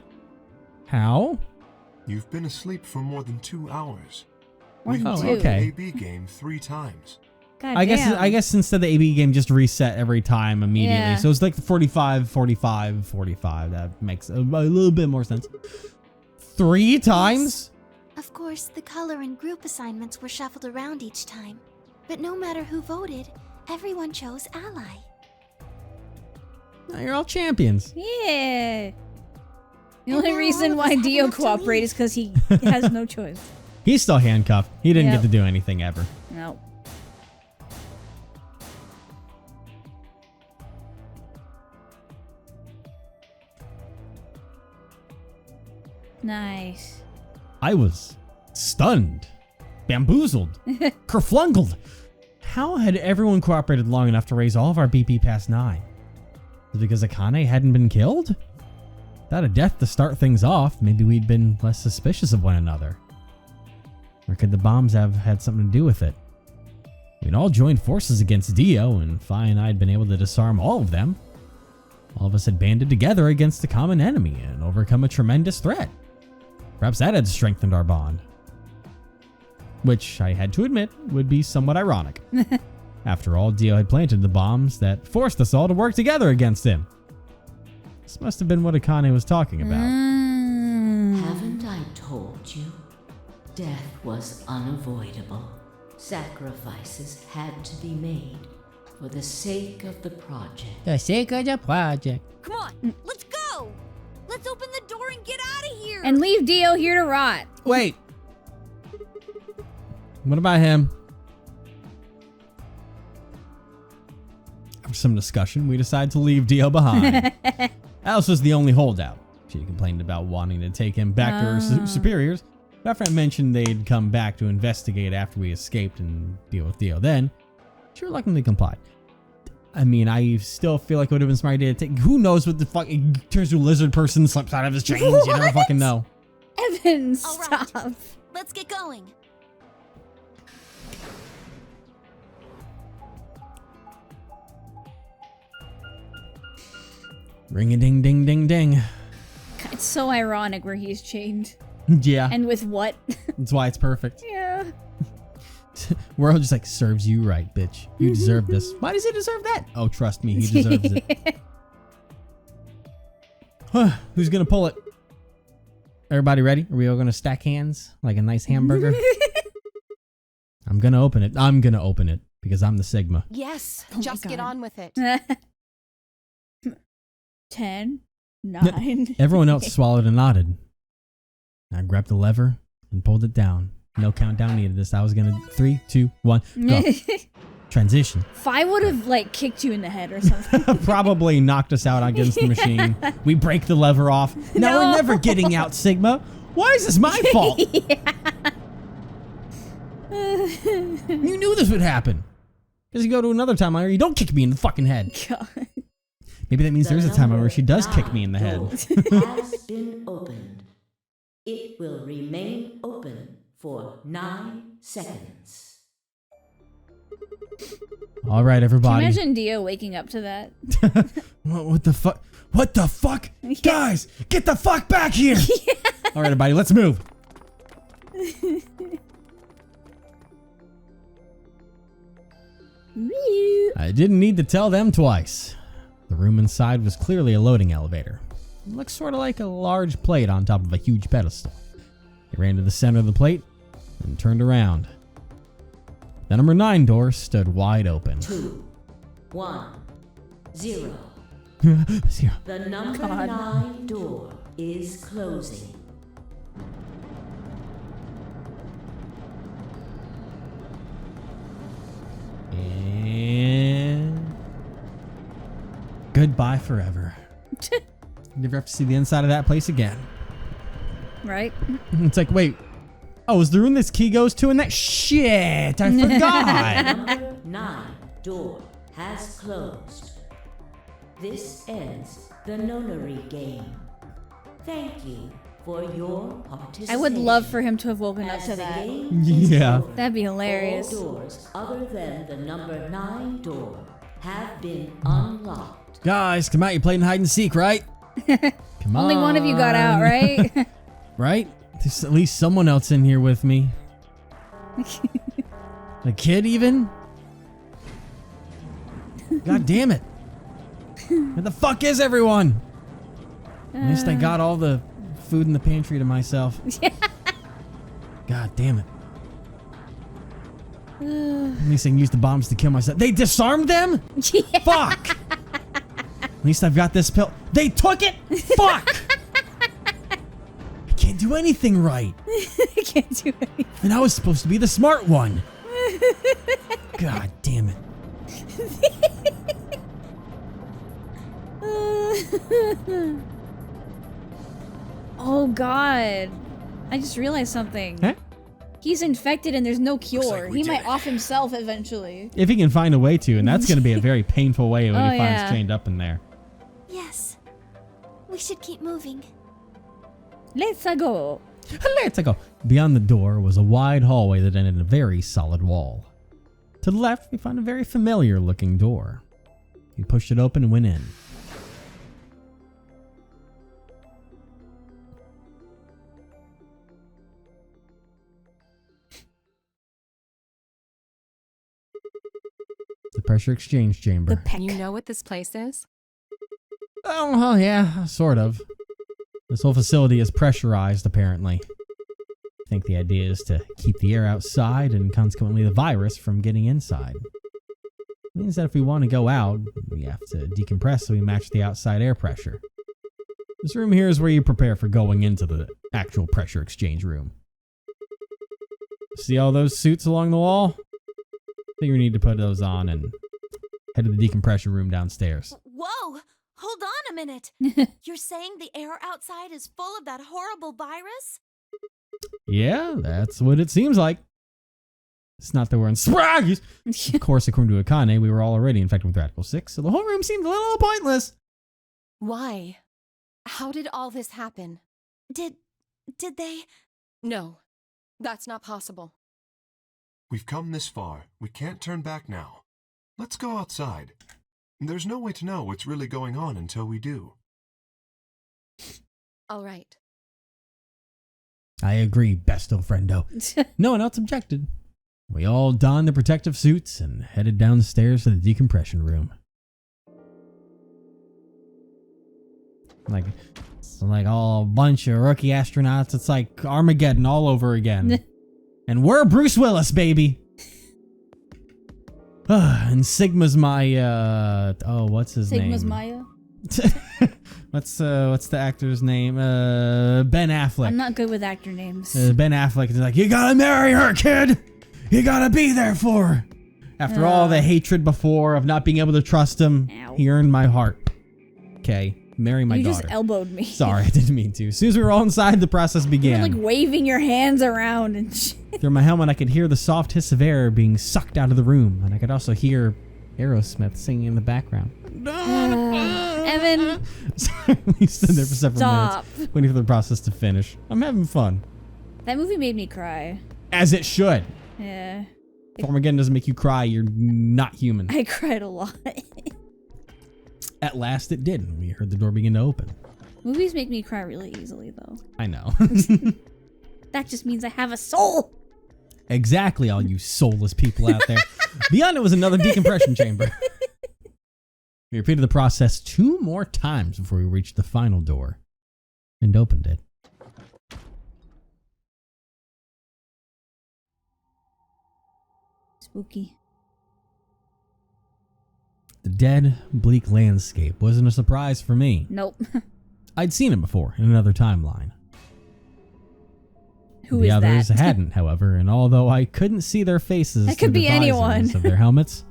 Speaker 1: how?
Speaker 4: You've been asleep for more than 2 hours.
Speaker 2: More
Speaker 4: We've
Speaker 2: than
Speaker 1: Oh,
Speaker 4: played
Speaker 2: two.
Speaker 1: okay.
Speaker 4: the AB game 3 times.
Speaker 2: God
Speaker 1: I
Speaker 2: damn.
Speaker 1: guess instead the AB game just reset every time immediately.
Speaker 2: Yeah.
Speaker 1: So it's like 45, 45, 45. That makes a little bit more sense. 3 times?
Speaker 3: Of course, the color and group assignments were shuffled around each time. But no matter who voted, everyone chose Ally.
Speaker 1: Now you're all champions.
Speaker 2: Yeah. The
Speaker 3: And
Speaker 2: only
Speaker 3: now all
Speaker 2: reason
Speaker 3: of
Speaker 2: why
Speaker 3: us have
Speaker 2: Dio
Speaker 3: enough to
Speaker 2: cooperated
Speaker 3: leave.
Speaker 2: is because he has no choice.
Speaker 1: He's still handcuffed. He didn't
Speaker 2: Yep.
Speaker 1: get to do anything ever.
Speaker 2: No. Nice.
Speaker 1: I was stunned, bamboozled, kerflungled. How had everyone cooperated long enough to raise all of our BP past 9? Was it because Akane hadn't been killed? Without a death to start things off, maybe we'd been less suspicious of one another. Or could the bombs have had something to do with it? We'd all joined forces against Dio, and Fi and I had been able to disarm all of them. All of us had banded together against a common enemy and overcome a tremendous threat. Perhaps that had strengthened our bond. Which, I had to admit, would be somewhat ironic. After all, Dio had planted the bombs that forced us all to work together against him. This must have been what Akane was talking about.
Speaker 5: Haven't I told you? Death was unavoidable. Sacrifices had to be made for the sake of the project.
Speaker 1: The sake of the project.
Speaker 7: Come on, let's go! Let's open the door and get out of here!
Speaker 2: And leave Dio here to rot.
Speaker 1: Wait. What about him? After some discussion, we decided to leave Dio behind. Alice was the only holdout. She complained about wanting to take him back to her superiors. But after I mentioned they'd come back to investigate after we escaped and deal with Dio then, she reluctantly complied. I mean, I still feel like it would have been smart idea to take. Who knows what the fuck? He turns to a lizard person, slips out of his chains. You never fucking know.
Speaker 2: Evan,
Speaker 8: All right.
Speaker 2: stop.
Speaker 8: Let's get going.
Speaker 1: Ring a ding ding ding ding.
Speaker 2: It's so ironic where he's chained.
Speaker 1: Yeah,
Speaker 2: And with what?
Speaker 1: that's why it's perfect.
Speaker 2: Yeah.
Speaker 1: We're all just like, serves you right, bitch. You deserve this. Why does he deserve that? Oh, trust me, he deserves it. Who's gonna pull it? Everybody ready? Are we all gonna stack hands like a nice hamburger? I'm gonna open it. I'm gonna open it. because I'm the Sigma.
Speaker 9: Yes,
Speaker 2: Oh my
Speaker 9: just get
Speaker 2: God.
Speaker 9: on with it.
Speaker 2: 10, 9.
Speaker 1: Everyone else swallowed and nodded. I grabbed the lever and pulled it down. No countdown needed this. I was gonna 3, 2, 1, go. Transition.
Speaker 2: Fi would have like kicked you in the head or something.
Speaker 1: Probably knocked us out against the machine. We break the lever off. Now we're never getting out, Sigma. Why is this my fault? You knew this would happen. Because you go to another timeline where you don't kick me in the fucking head.
Speaker 2: God.
Speaker 1: Maybe that means there's a timeline where she does kick me in the head.
Speaker 5: Has been opened. It will remain open for 9 seconds.
Speaker 1: All right,
Speaker 2: Can you
Speaker 1: everybody.
Speaker 2: imagine Dio waking up to that?
Speaker 1: What the fuck? What the fuck? Guys, get the fuck back here! All right, everybody, let's move. I didn't need to tell them twice. The room inside was clearly a loading elevator. It looked sort of like a large plate on top of a huge pedestal. He ran to the center of the plate and turned around. The number 9 door stood wide open.
Speaker 5: 2, 1, 0.
Speaker 1: 0.
Speaker 5: The number 9 door is closing.
Speaker 1: And goodbye forever. Never have to see the inside of that place again.
Speaker 2: Right?
Speaker 1: It's like, wait. Oh, is the room this key goes to in that? Shit, I forgot.
Speaker 5: Number 9 door has closed. This ends the nonary game. Thank you for your participation.
Speaker 2: I would love for him to have woken up
Speaker 5: As
Speaker 2: to
Speaker 5: the
Speaker 2: that.
Speaker 5: game is
Speaker 1: Yeah.
Speaker 5: over,
Speaker 2: That'd be hilarious.
Speaker 5: all doors other than the number 9 door have been unlocked.
Speaker 1: Guys, come out. You're playing hide and seek, right? Come on.
Speaker 2: Only one of you got out, right?
Speaker 1: Right? There's at least someone else in here with me. The kid, even? God damn it. Where the fuck is everyone? At least I got all the food in the pantry to myself. God damn it. At least I can use the bombs to kill myself. They disarmed them?
Speaker 2: Yeah.
Speaker 1: Fuck! At least I've got this pill. They took it? Fuck! I can't do anything right.
Speaker 2: I can't do anything.
Speaker 1: And I was supposed to be the smart one. God damn it.
Speaker 2: Oh God. I just realized something.
Speaker 1: Huh?
Speaker 2: He's infected and there's no cure.
Speaker 4: like we
Speaker 2: He
Speaker 4: did
Speaker 2: might
Speaker 4: it.
Speaker 2: off himself eventually.
Speaker 1: If he can find a way to, and that's going to be a very painful way when
Speaker 2: Oh,
Speaker 1: he finds
Speaker 2: yeah.
Speaker 1: chained up in there.
Speaker 3: Yes. We should keep moving.
Speaker 2: Let's go.
Speaker 1: Let's go. Beyond the door was a wide hallway that ended in a very solid wall. To the left, we found a very familiar looking door. He pushed it open and went in. The pressure exchange chamber.
Speaker 2: The peck.
Speaker 9: You know what this place is?
Speaker 1: Oh, well, yeah, sort of. This whole facility is pressurized, apparently. I think the idea is to keep the air outside and consequently the virus from getting inside. It means that if we want to go out, we have to decompress so we match the outside air pressure. This room here is where you prepare for going into the actual pressure exchange room. See all those suits along the wall? I think we need to put those on and head to the decompression room downstairs.
Speaker 8: Whoa! Hold on a minute. You're saying the air outside is full of that horrible virus?
Speaker 1: Yeah, that's what it seems like. It's not that we're in sprags. Of course, according to Akane, we were all already infected with Radical 6, so the whole room seemed a little pointless.
Speaker 9: Why? How did all this happen?
Speaker 3: Did they?
Speaker 9: No, that's not possible.
Speaker 4: We've come this far. We can't turn back now. Let's go outside. There's no way to know what's really going on until we do.
Speaker 9: All right.
Speaker 1: I agree, besto friendo. No one else objected. We all donned the protective suits and headed downstairs to the decompression room. It's like all a bunch of rookie astronauts. It's like Armageddon all over again. And we're Bruce Willis, baby. And Sigma's my what's his
Speaker 2: Sigma's
Speaker 1: name?
Speaker 2: Maya.
Speaker 1: what's the actor's name? Ben Affleck.
Speaker 2: I'm not good with actor names.
Speaker 1: Ben Affleck is like, you gotta marry her, kid. You gotta be there for her. After all the hatred before of not being able to trust him,
Speaker 2: Ow.
Speaker 1: he earned my heart. Okay, marry my
Speaker 2: you
Speaker 1: daughter.
Speaker 2: just elbowed me.
Speaker 1: Sorry, I didn't mean to. As soon as we were all inside, the process
Speaker 2: You
Speaker 1: began.
Speaker 2: were like waving your hands around and shit.
Speaker 1: Through my helmet, I could hear the soft hiss of air being sucked out of the room, and I could also hear Aerosmith singing in the background.
Speaker 2: Evan,
Speaker 1: Sorry, we stood there for several
Speaker 2: stop.
Speaker 1: minutes, waiting for the process to finish. I'm having fun.
Speaker 2: That movie made me cry.
Speaker 1: As it should.
Speaker 2: Yeah.
Speaker 1: If Armageddon doesn't make you cry, you're not human.
Speaker 2: I cried a lot.
Speaker 1: At last it did, and we heard the door begin to open.
Speaker 2: Movies make me cry really easily, though.
Speaker 1: I know.
Speaker 2: That just means I have a soul.
Speaker 1: Exactly, all you soulless people out there. Beyond it was another decompression chamber. We repeated the process 2 more times before we reached the final door and opened it.
Speaker 2: Spooky.
Speaker 1: The dead, bleak landscape wasn't a surprise for me.
Speaker 2: Nope.
Speaker 1: I'd seen it before in another timeline.
Speaker 2: Who
Speaker 1: the
Speaker 2: is
Speaker 1: others
Speaker 2: that?
Speaker 1: hadn't, however, and although I couldn't see their faces
Speaker 2: That could
Speaker 1: through
Speaker 2: be
Speaker 1: the
Speaker 2: anyone.
Speaker 1: visors of their helmets,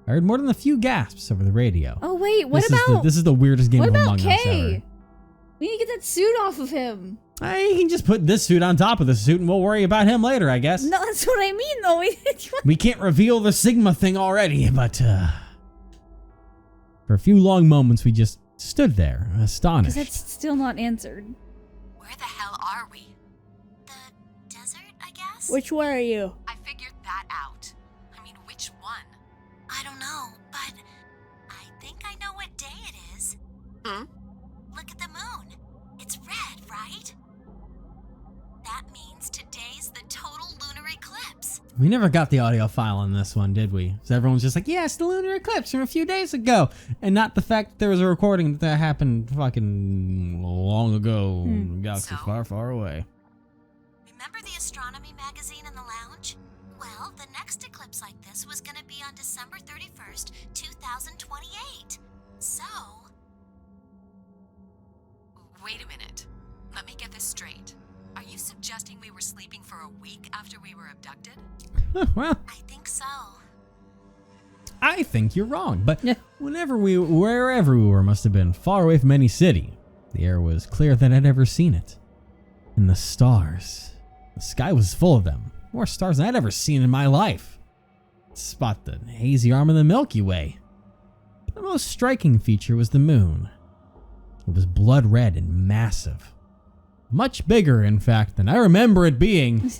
Speaker 1: I heard more than a few gasps over the radio.
Speaker 2: Oh wait, what
Speaker 1: this
Speaker 2: about
Speaker 1: this is the weirdest game
Speaker 2: what
Speaker 1: of
Speaker 2: about
Speaker 1: Among Us
Speaker 2: Kay?
Speaker 1: ever.
Speaker 2: We need to get that suit off of him.
Speaker 1: I can just put this suit on top of the suit and we'll worry about him later, I guess.
Speaker 2: No, that's what I mean though.
Speaker 1: We can't reveal the Sigma thing already, but for a few long moments we just stood there, astonished.
Speaker 2: Because that's still not answered.
Speaker 8: Where the hell are we?
Speaker 3: The desert, I guess?
Speaker 2: Which one are you?
Speaker 8: I figured that out. I mean, which one?
Speaker 3: I don't know, but I think I know what day it is.
Speaker 8: Hmm?
Speaker 3: Look at the moon. It's red, right? That means today's the total lunar eclipse.
Speaker 1: We never got the audio file on this one, did we? So everyone's just like, yes, the lunar eclipse from a few days ago. And not the fact that there was a recording that happened fucking long ago in a galaxy
Speaker 8: So?
Speaker 1: far, far away.
Speaker 3: Remember the astronomy magazine in the lounge? Well, the next eclipse like this was gonna be on December 31st, 2028. So...
Speaker 8: Wait a minute. Let me get this straight. Are you suggesting we were sleeping for a week after we were abducted?
Speaker 1: Well,
Speaker 3: I think so.
Speaker 1: I think you're wrong, but
Speaker 2: Yeah.
Speaker 1: wherever we were must have been far away from any city. The air was clearer than I'd ever seen it. And the stars. The sky was full of them. More stars than I'd ever seen in my life. Spot the hazy arm of the Milky Way. The most striking feature was the moon. It was blood red and massive. Much bigger, in fact, than I remember it being.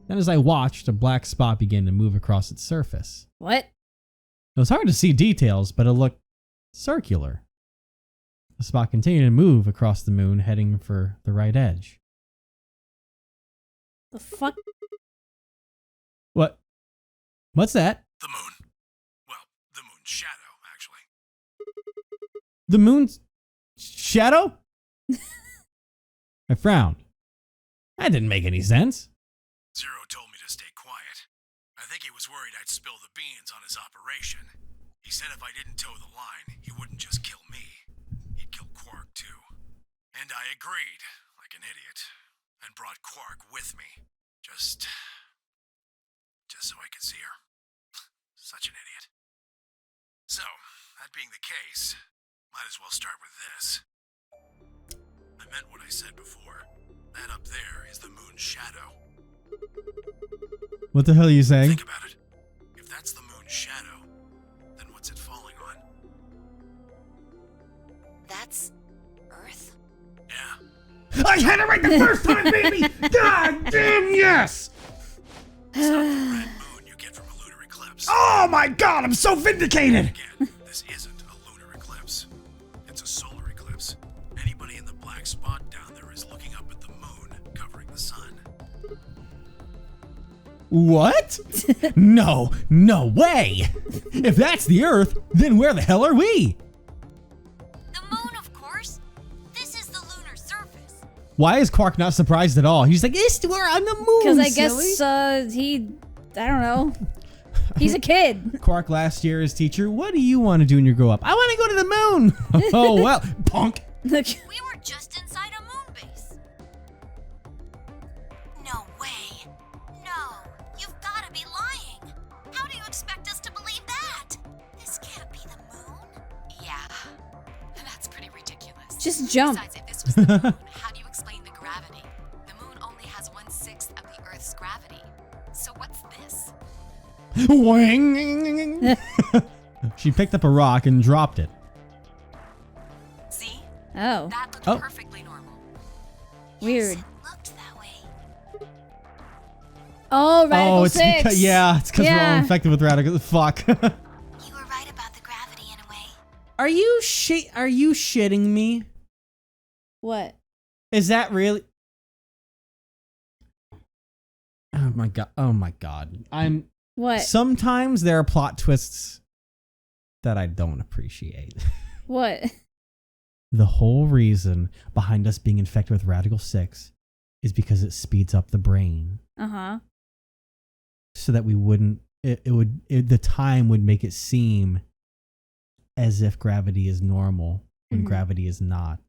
Speaker 1: Then as I watched, a black spot began to move across its surface.
Speaker 2: What?
Speaker 1: It was hard to see details, but it looked circular. The spot continued to move across the moon, heading for the right edge.
Speaker 2: The fuck?
Speaker 1: What? What's that?
Speaker 10: The moon. Well, the moon's shadow, actually.
Speaker 1: The moon's shadow? I frowned. That didn't make any sense.
Speaker 10: Zero told me to stay quiet. I think he was worried I'd spill the beans on his operation. He said if I didn't toe the line, he wouldn't just kill me. He'd kill Quark, too. And I agreed, like an idiot, and brought Quark with me. Just so I could see her. Such an idiot. So, that being the case, might as well start with this. I meant what I said before. That up there is the moon's shadow.
Speaker 1: What the hell are you saying?
Speaker 10: Think about it. If that's the moon's shadow, then what's it falling on?
Speaker 6: That's Earth?
Speaker 10: Yeah.
Speaker 1: I had it right the first time, baby! God damn yes!
Speaker 10: It's not the red moon you get from a lunar eclipse.
Speaker 1: Oh my god, I'm so vindicated!
Speaker 10: Again, this isn't a lunar eclipse. It's a solar eclipse. Anybody in the black spot down there is looking up at the moon, covering the sun.
Speaker 1: What? No way! If that's the Earth, then where the hell are we?
Speaker 7: The moon, of course. This is the lunar surface.
Speaker 1: Why is Quark not surprised at all? He's like, we're on the moon,
Speaker 2: Because I
Speaker 1: silly."
Speaker 2: guess I don't know. He's a kid.
Speaker 1: Quark last year as teacher. What do you want to do when you grow up? I want to go to the moon. Oh, well, punk.
Speaker 7: We were just inside a moon base. No way. No, you've got to be lying. How do you expect us to believe that? This can't be the moon.
Speaker 9: Yeah, that's pretty ridiculous.
Speaker 2: Just jump.
Speaker 9: Besides, if this was the moon, how do you explain the gravity? The moon only has 1/6 of the Earth's gravity. So what's this?
Speaker 1: Wing. She picked up a rock and dropped it.
Speaker 9: See?
Speaker 2: Oh,
Speaker 9: That looked
Speaker 1: Oh.
Speaker 9: perfectly normal.
Speaker 2: weird.
Speaker 3: Yes, it looked that way.
Speaker 2: Oh, Radical
Speaker 1: it's
Speaker 2: 6.
Speaker 1: because it's because we're all
Speaker 2: Yeah.
Speaker 1: infected with radical. Fuck.
Speaker 3: You were right about the gravity in a way.
Speaker 1: Are you shitting me?
Speaker 2: What?
Speaker 1: Is that really? Oh my god. Oh my god.
Speaker 2: What?
Speaker 1: Sometimes there are plot twists that I don't appreciate.
Speaker 2: What?
Speaker 1: The whole reason behind us being infected with Radical 6 is because it speeds up the brain
Speaker 2: Uh-huh.
Speaker 1: so that we wouldn't, the time would make it seem as if gravity is normal when
Speaker 2: Mhm.
Speaker 1: gravity is not.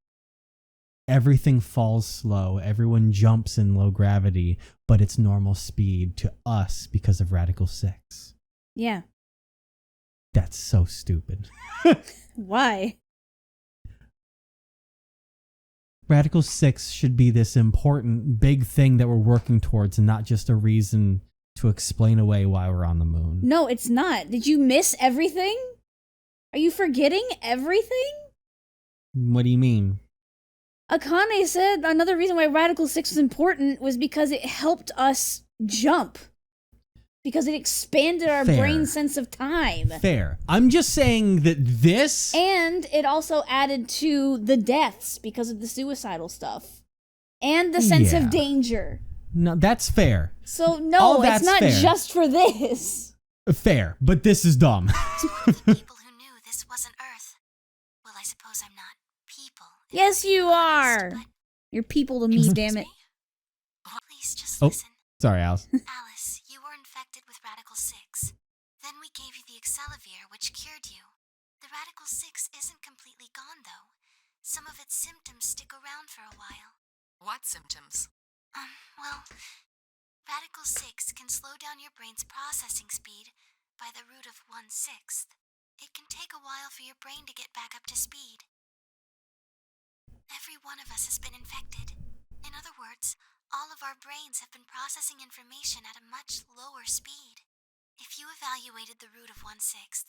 Speaker 1: Everything falls slow. Everyone jumps in low gravity, but it's normal speed to us because of Radical 6.
Speaker 2: Yeah.
Speaker 1: That's so stupid.
Speaker 2: Why?
Speaker 1: Radical 6 should be this important big thing that we're working towards and not just a reason to explain away why we're on the moon.
Speaker 2: No, it's not. Did you miss everything? Are you forgetting everything?
Speaker 1: What do you mean?
Speaker 2: Akane said another reason why Radical 6 was important was because it helped us jump. Because it expanded our
Speaker 1: Fair.
Speaker 2: brain sense of time.
Speaker 1: Fair. I'm just saying that this...
Speaker 2: And it also added to the deaths because of the suicidal stuff. And the sense
Speaker 1: Yeah.
Speaker 2: of danger.
Speaker 1: No, that's fair.
Speaker 2: So
Speaker 1: All
Speaker 2: no, it's
Speaker 1: that's
Speaker 2: not
Speaker 1: fair.
Speaker 2: just for this.
Speaker 1: Fair, but this is dumb.
Speaker 3: To all the people who knew this wasn't Earth. Well, I suppose I'm not people. if
Speaker 2: Yes,
Speaker 3: I'm being
Speaker 2: you are.
Speaker 3: honest,
Speaker 2: You're people to me, damn it.
Speaker 3: but please just
Speaker 1: Oh.
Speaker 3: listen.
Speaker 1: Sorry, Alice.
Speaker 3: Alice, you were infected with Radical 6. Then we gave you the Excelavir, which cured you. The Radical 6 isn't completely gone, though. Some of its symptoms stick around for a while.
Speaker 9: What symptoms?
Speaker 3: Well, Radical 6 can slow down your brain's processing speed by the root of 1/6. It can take a while for your brain to get back up to speed. Every one of us has been infected. In other words, all of our brains have been processing information at a much lower speed. If you evaluated the root of 1/6,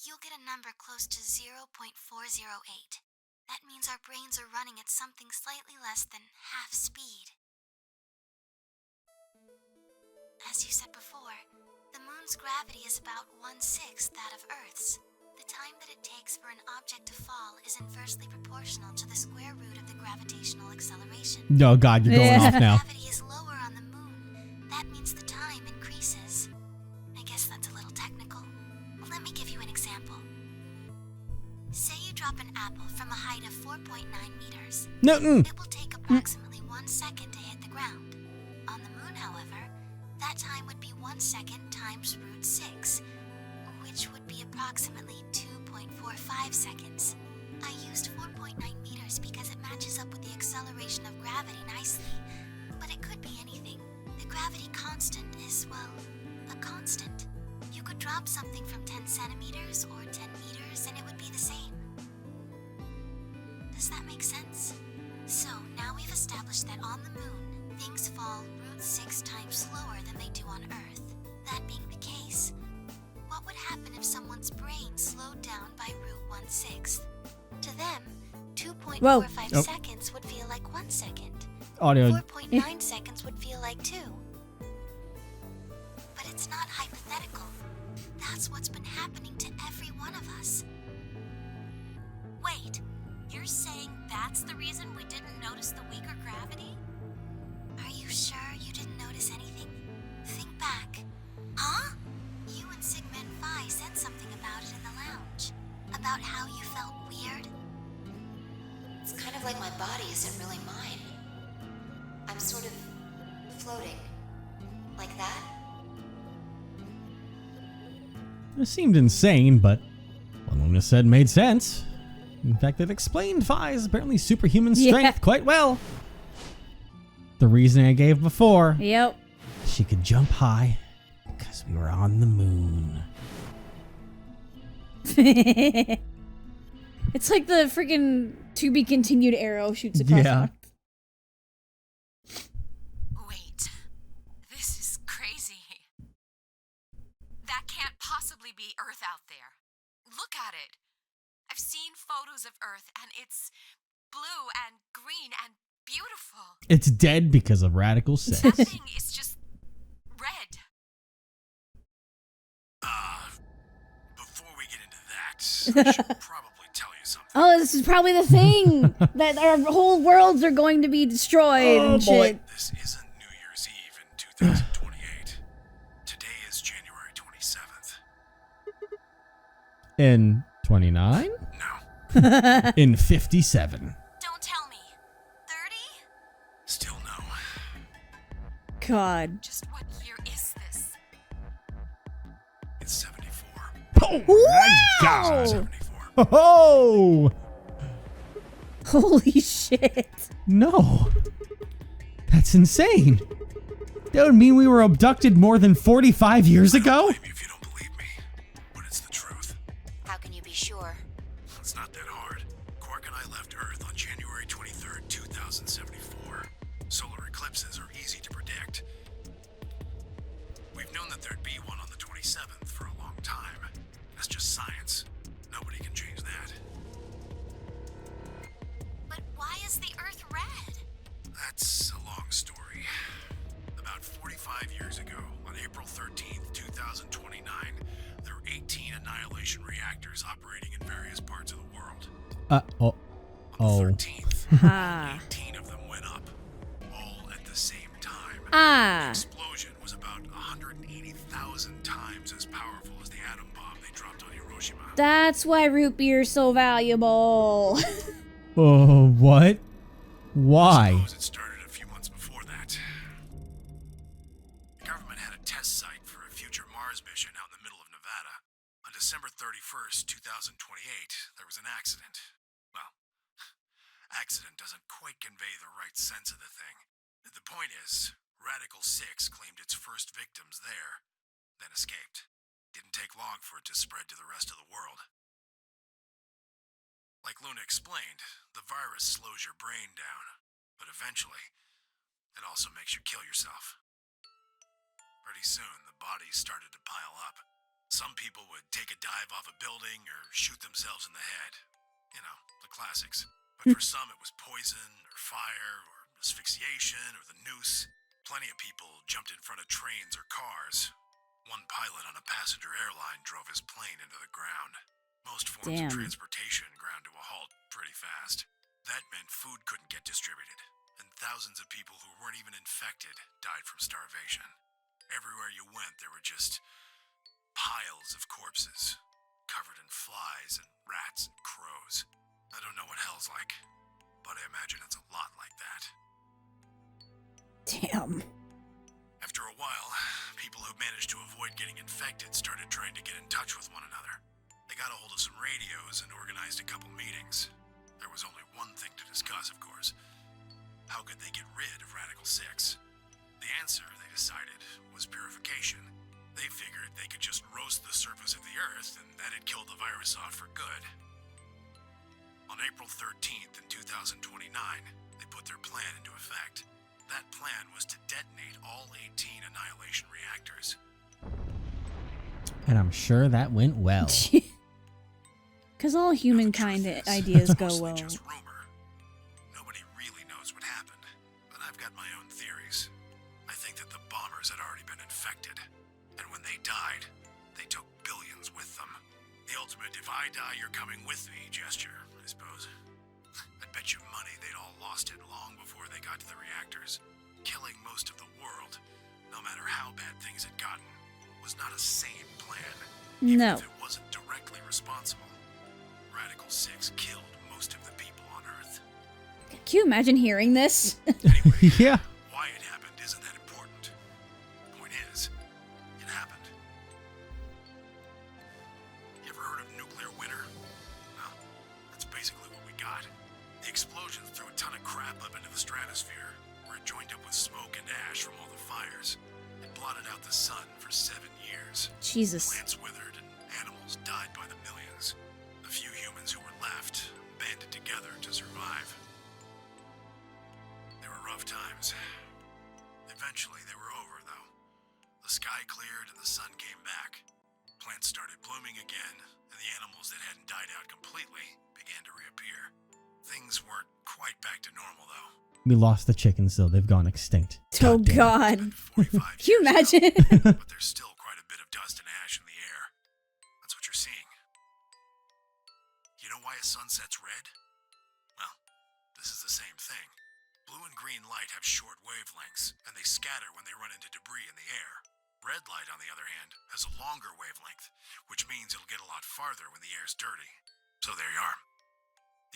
Speaker 3: you'll get a number close to 0.408. That means our brains are running at something slightly less than half speed. As you said before, the moon's gravity is about 1/6 that of Earth's. The time that it takes for an object to fall is inversely proportional to the square root of the gravitational acceleration.
Speaker 1: Oh god, you're going
Speaker 2: Yeah.
Speaker 1: off now.
Speaker 3: Gravity is lower on the moon. That means the time increases. I guess that's a little technical. Let me give you an example. Say you drop an apple from a height of 4.9 meters.
Speaker 1: No.
Speaker 3: It will take approximately 1 second to hit the ground. On the moon, however, that time would be 1 second times root 6, which would be approximately 2.45 seconds. I used 4.9 meters because it matches up with the acceleration of gravity nicely, but it could be anything. The gravity constant is, well, a constant. You could drop something from 10 centimeters or 10 meters and it would be the same. Does that make sense? So now we've established that on the moon, things fall root 6 times slower than they do on Earth. That being the case, what would happen if someone's brain slowed down by root 1/6? To them, 2.45
Speaker 1: Whoa.
Speaker 3: seconds would feel like 1 second.
Speaker 1: Audio.
Speaker 3: 4.9 seconds would feel like 2. But it's not hypothetical. That's what's been happening to every one of us.
Speaker 7: Wait, you're saying that's the reason we didn't notice the weaker gravity?
Speaker 3: Are you sure you didn't notice anything? Think back.
Speaker 7: Huh?
Speaker 3: You and Sigma and Phi said something about it in the lounge. About how you felt weird.
Speaker 6: It's kind of like my body isn't really mine. I'm sort of floating. Like that?
Speaker 1: It seemed insane, but what Luna said made sense. In fact, it explained Fi's apparently superhuman strength quite well. The reasoning I gave before.
Speaker 2: Yep.
Speaker 1: She could jump high because we were on the moon.
Speaker 2: It's like the freaking to be continued arrow shoots across the map.
Speaker 9: Wait. This is crazy. That can't possibly be Earth out there. Look at it. I've seen photos of Earth, and it's blue and green and beautiful.
Speaker 1: It's dead because of radical sex.
Speaker 9: Nothing is just red.
Speaker 10: Before we get into that, I should probably tell you something.
Speaker 2: Oh, this is probably the thing that our whole worlds are going to be destroyed and shit.
Speaker 10: This isn't New Year's Eve in 2028. Today is January 27th.
Speaker 1: In 29?
Speaker 10: No.
Speaker 1: In 57.
Speaker 7: Don't tell me. 30?
Speaker 10: Still no.
Speaker 2: God.
Speaker 9: Just what year is this?
Speaker 10: It's 74.
Speaker 1: Oh my God!
Speaker 10: 74.
Speaker 1: Oh!
Speaker 2: Holy shit.
Speaker 1: No. That's insane. That would mean we were abducted more than 45 years ago?
Speaker 10: Blame you if you don't believe me, but it's the truth.
Speaker 6: How can you be sure?
Speaker 10: It's not that hard. Quark and I left Earth on January 23rd, 2074. Solar eclipses are easy to predict. We've known that there'd be one on the 27th for a long time. That's just science. Nobody can change that.
Speaker 7: But why is the Earth red?
Speaker 10: That's a long story. About 45 years ago, on April 13th, 2029, there were 18 annihilation reactors operating in various parts of the world. On the 13th, 18 of them went up, all at the same time. The explosion was about 180,000 times as powerful as the atom bomb they dropped on Hiroshima.
Speaker 2: That's why root beer's so valuable.
Speaker 1: Oh, what? Why?
Speaker 10: Suppose it started a few months before that. The government had a test site for a future Mars mission out in the middle of Nevada. On December 31st, 2028, there was an accident. Well, accident doesn't quite convey the right sense of the thing. The point is, Radical 6 claimed its first victims there, then escaped. Didn't take long for it to spread to the rest of the world. Like Luna explained, the virus slows your brain down, but eventually, it also makes you kill yourself. Pretty soon, the bodies started to pile up. Some people would take a dive off a building or shoot themselves in the head. You know, the classics. But for some, it was poison, or fire, or asphyxiation, or the noose. Plenty of people jumped in front of trains or cars. One pilot on a passenger airline drove his plane into the ground. Most forms of transportation ground to a halt pretty fast. That meant food couldn't get distributed, and thousands of people who weren't even infected died from starvation. Everywhere you went, there were just piles of corpses, covered in flies and rats and crows. I don't know what hell's like, but I imagine it's a lot like that.
Speaker 2: Damn.
Speaker 10: After a while, people who managed to avoid getting infected started trying to get in touch with one another. They got a hold of some radios and organized a couple meetings. There was only one thing to discuss, of course. How could they get rid of Radical 6? The answer, they decided, was purification. They figured they could just roast the surface of the Earth and that'd kill the virus off for good. On April 13th in 2029, they put their plan into effect. That plan was to detonate all 18 annihilation reactors.
Speaker 1: And I'm sure that went well.
Speaker 2: Because all humankind ideas go well.
Speaker 10: Just rumor. Nobody really knows what happened, but I've got my own theories. I think that the bombers had already been infected, and when they died, they took billions with them. The ultimate if I die, you're coming with me gesture, I suppose. I'd bet you money they'd all lost it long before they got to the reactors. Killing most of the world, no matter how bad things had gotten, was not a sane plan. Even if it wasn't directly responsible. Radical 6 killed most of the people on Earth.
Speaker 2: Can you imagine hearing this?
Speaker 10: Anyway,
Speaker 1: yeah.
Speaker 10: Why it happened isn't that important. The point is, it happened. sun for 7 years.
Speaker 2: Jesus.
Speaker 10: Plants withered and animals died by the millions. The few humans who were left banded together to survive. They were rough times. Eventually they were over, though. The sky cleared and the sun came back. Plants started blooming again, and the animals that hadn't died out completely began to reappear. Things weren't quite back to normal, though.
Speaker 1: We lost the chickens, though. They've gone extinct.
Speaker 2: Oh,
Speaker 1: God damn it.
Speaker 2: God.
Speaker 10: 45
Speaker 2: Can you
Speaker 10: years
Speaker 2: imagine?
Speaker 10: ago, but there's still quite a bit of dust and ash in the air. That's what you're seeing. You know why a sun sets red? Well, this is the same thing. Blue and green light have short wavelengths, and they scatter when they run into debris in the air. Red light, on the other hand, has a longer wavelength, which means it'll get a lot farther when the air's dirty. So there you are.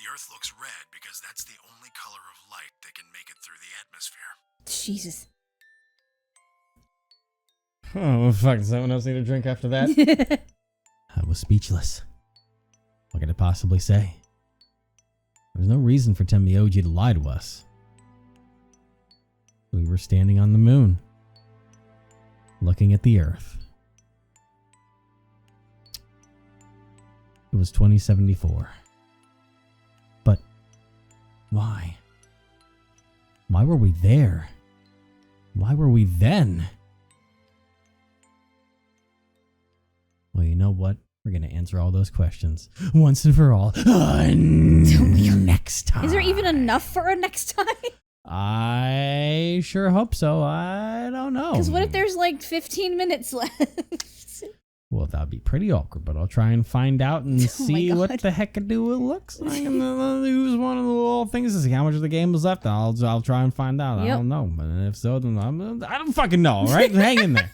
Speaker 10: The Earth looks red because that's the only color of light that can make it through the atmosphere.
Speaker 2: Jesus.
Speaker 1: Oh, fuck. Does someone else need a drink after that? I was speechless. What could I possibly say? There's no reason for Tenmyoji to lie to us. We were standing on the moon, looking at the Earth. It was 2074. But why? Why were we there? Why were we then? Well, you know what? We're going to answer all those questions once and for all next time.
Speaker 2: Is there even enough for a next time?
Speaker 1: I sure hope so. I don't know.
Speaker 2: Because what if there's like 15 minutes left?
Speaker 1: Well, that'd be pretty awkward, but I'll try and find out and see what the heck it looks like. And use one of the little things to see how much of the game is left. I'll try and find out. I don't know. But if so, then I don't fucking know, all right? Hang in there.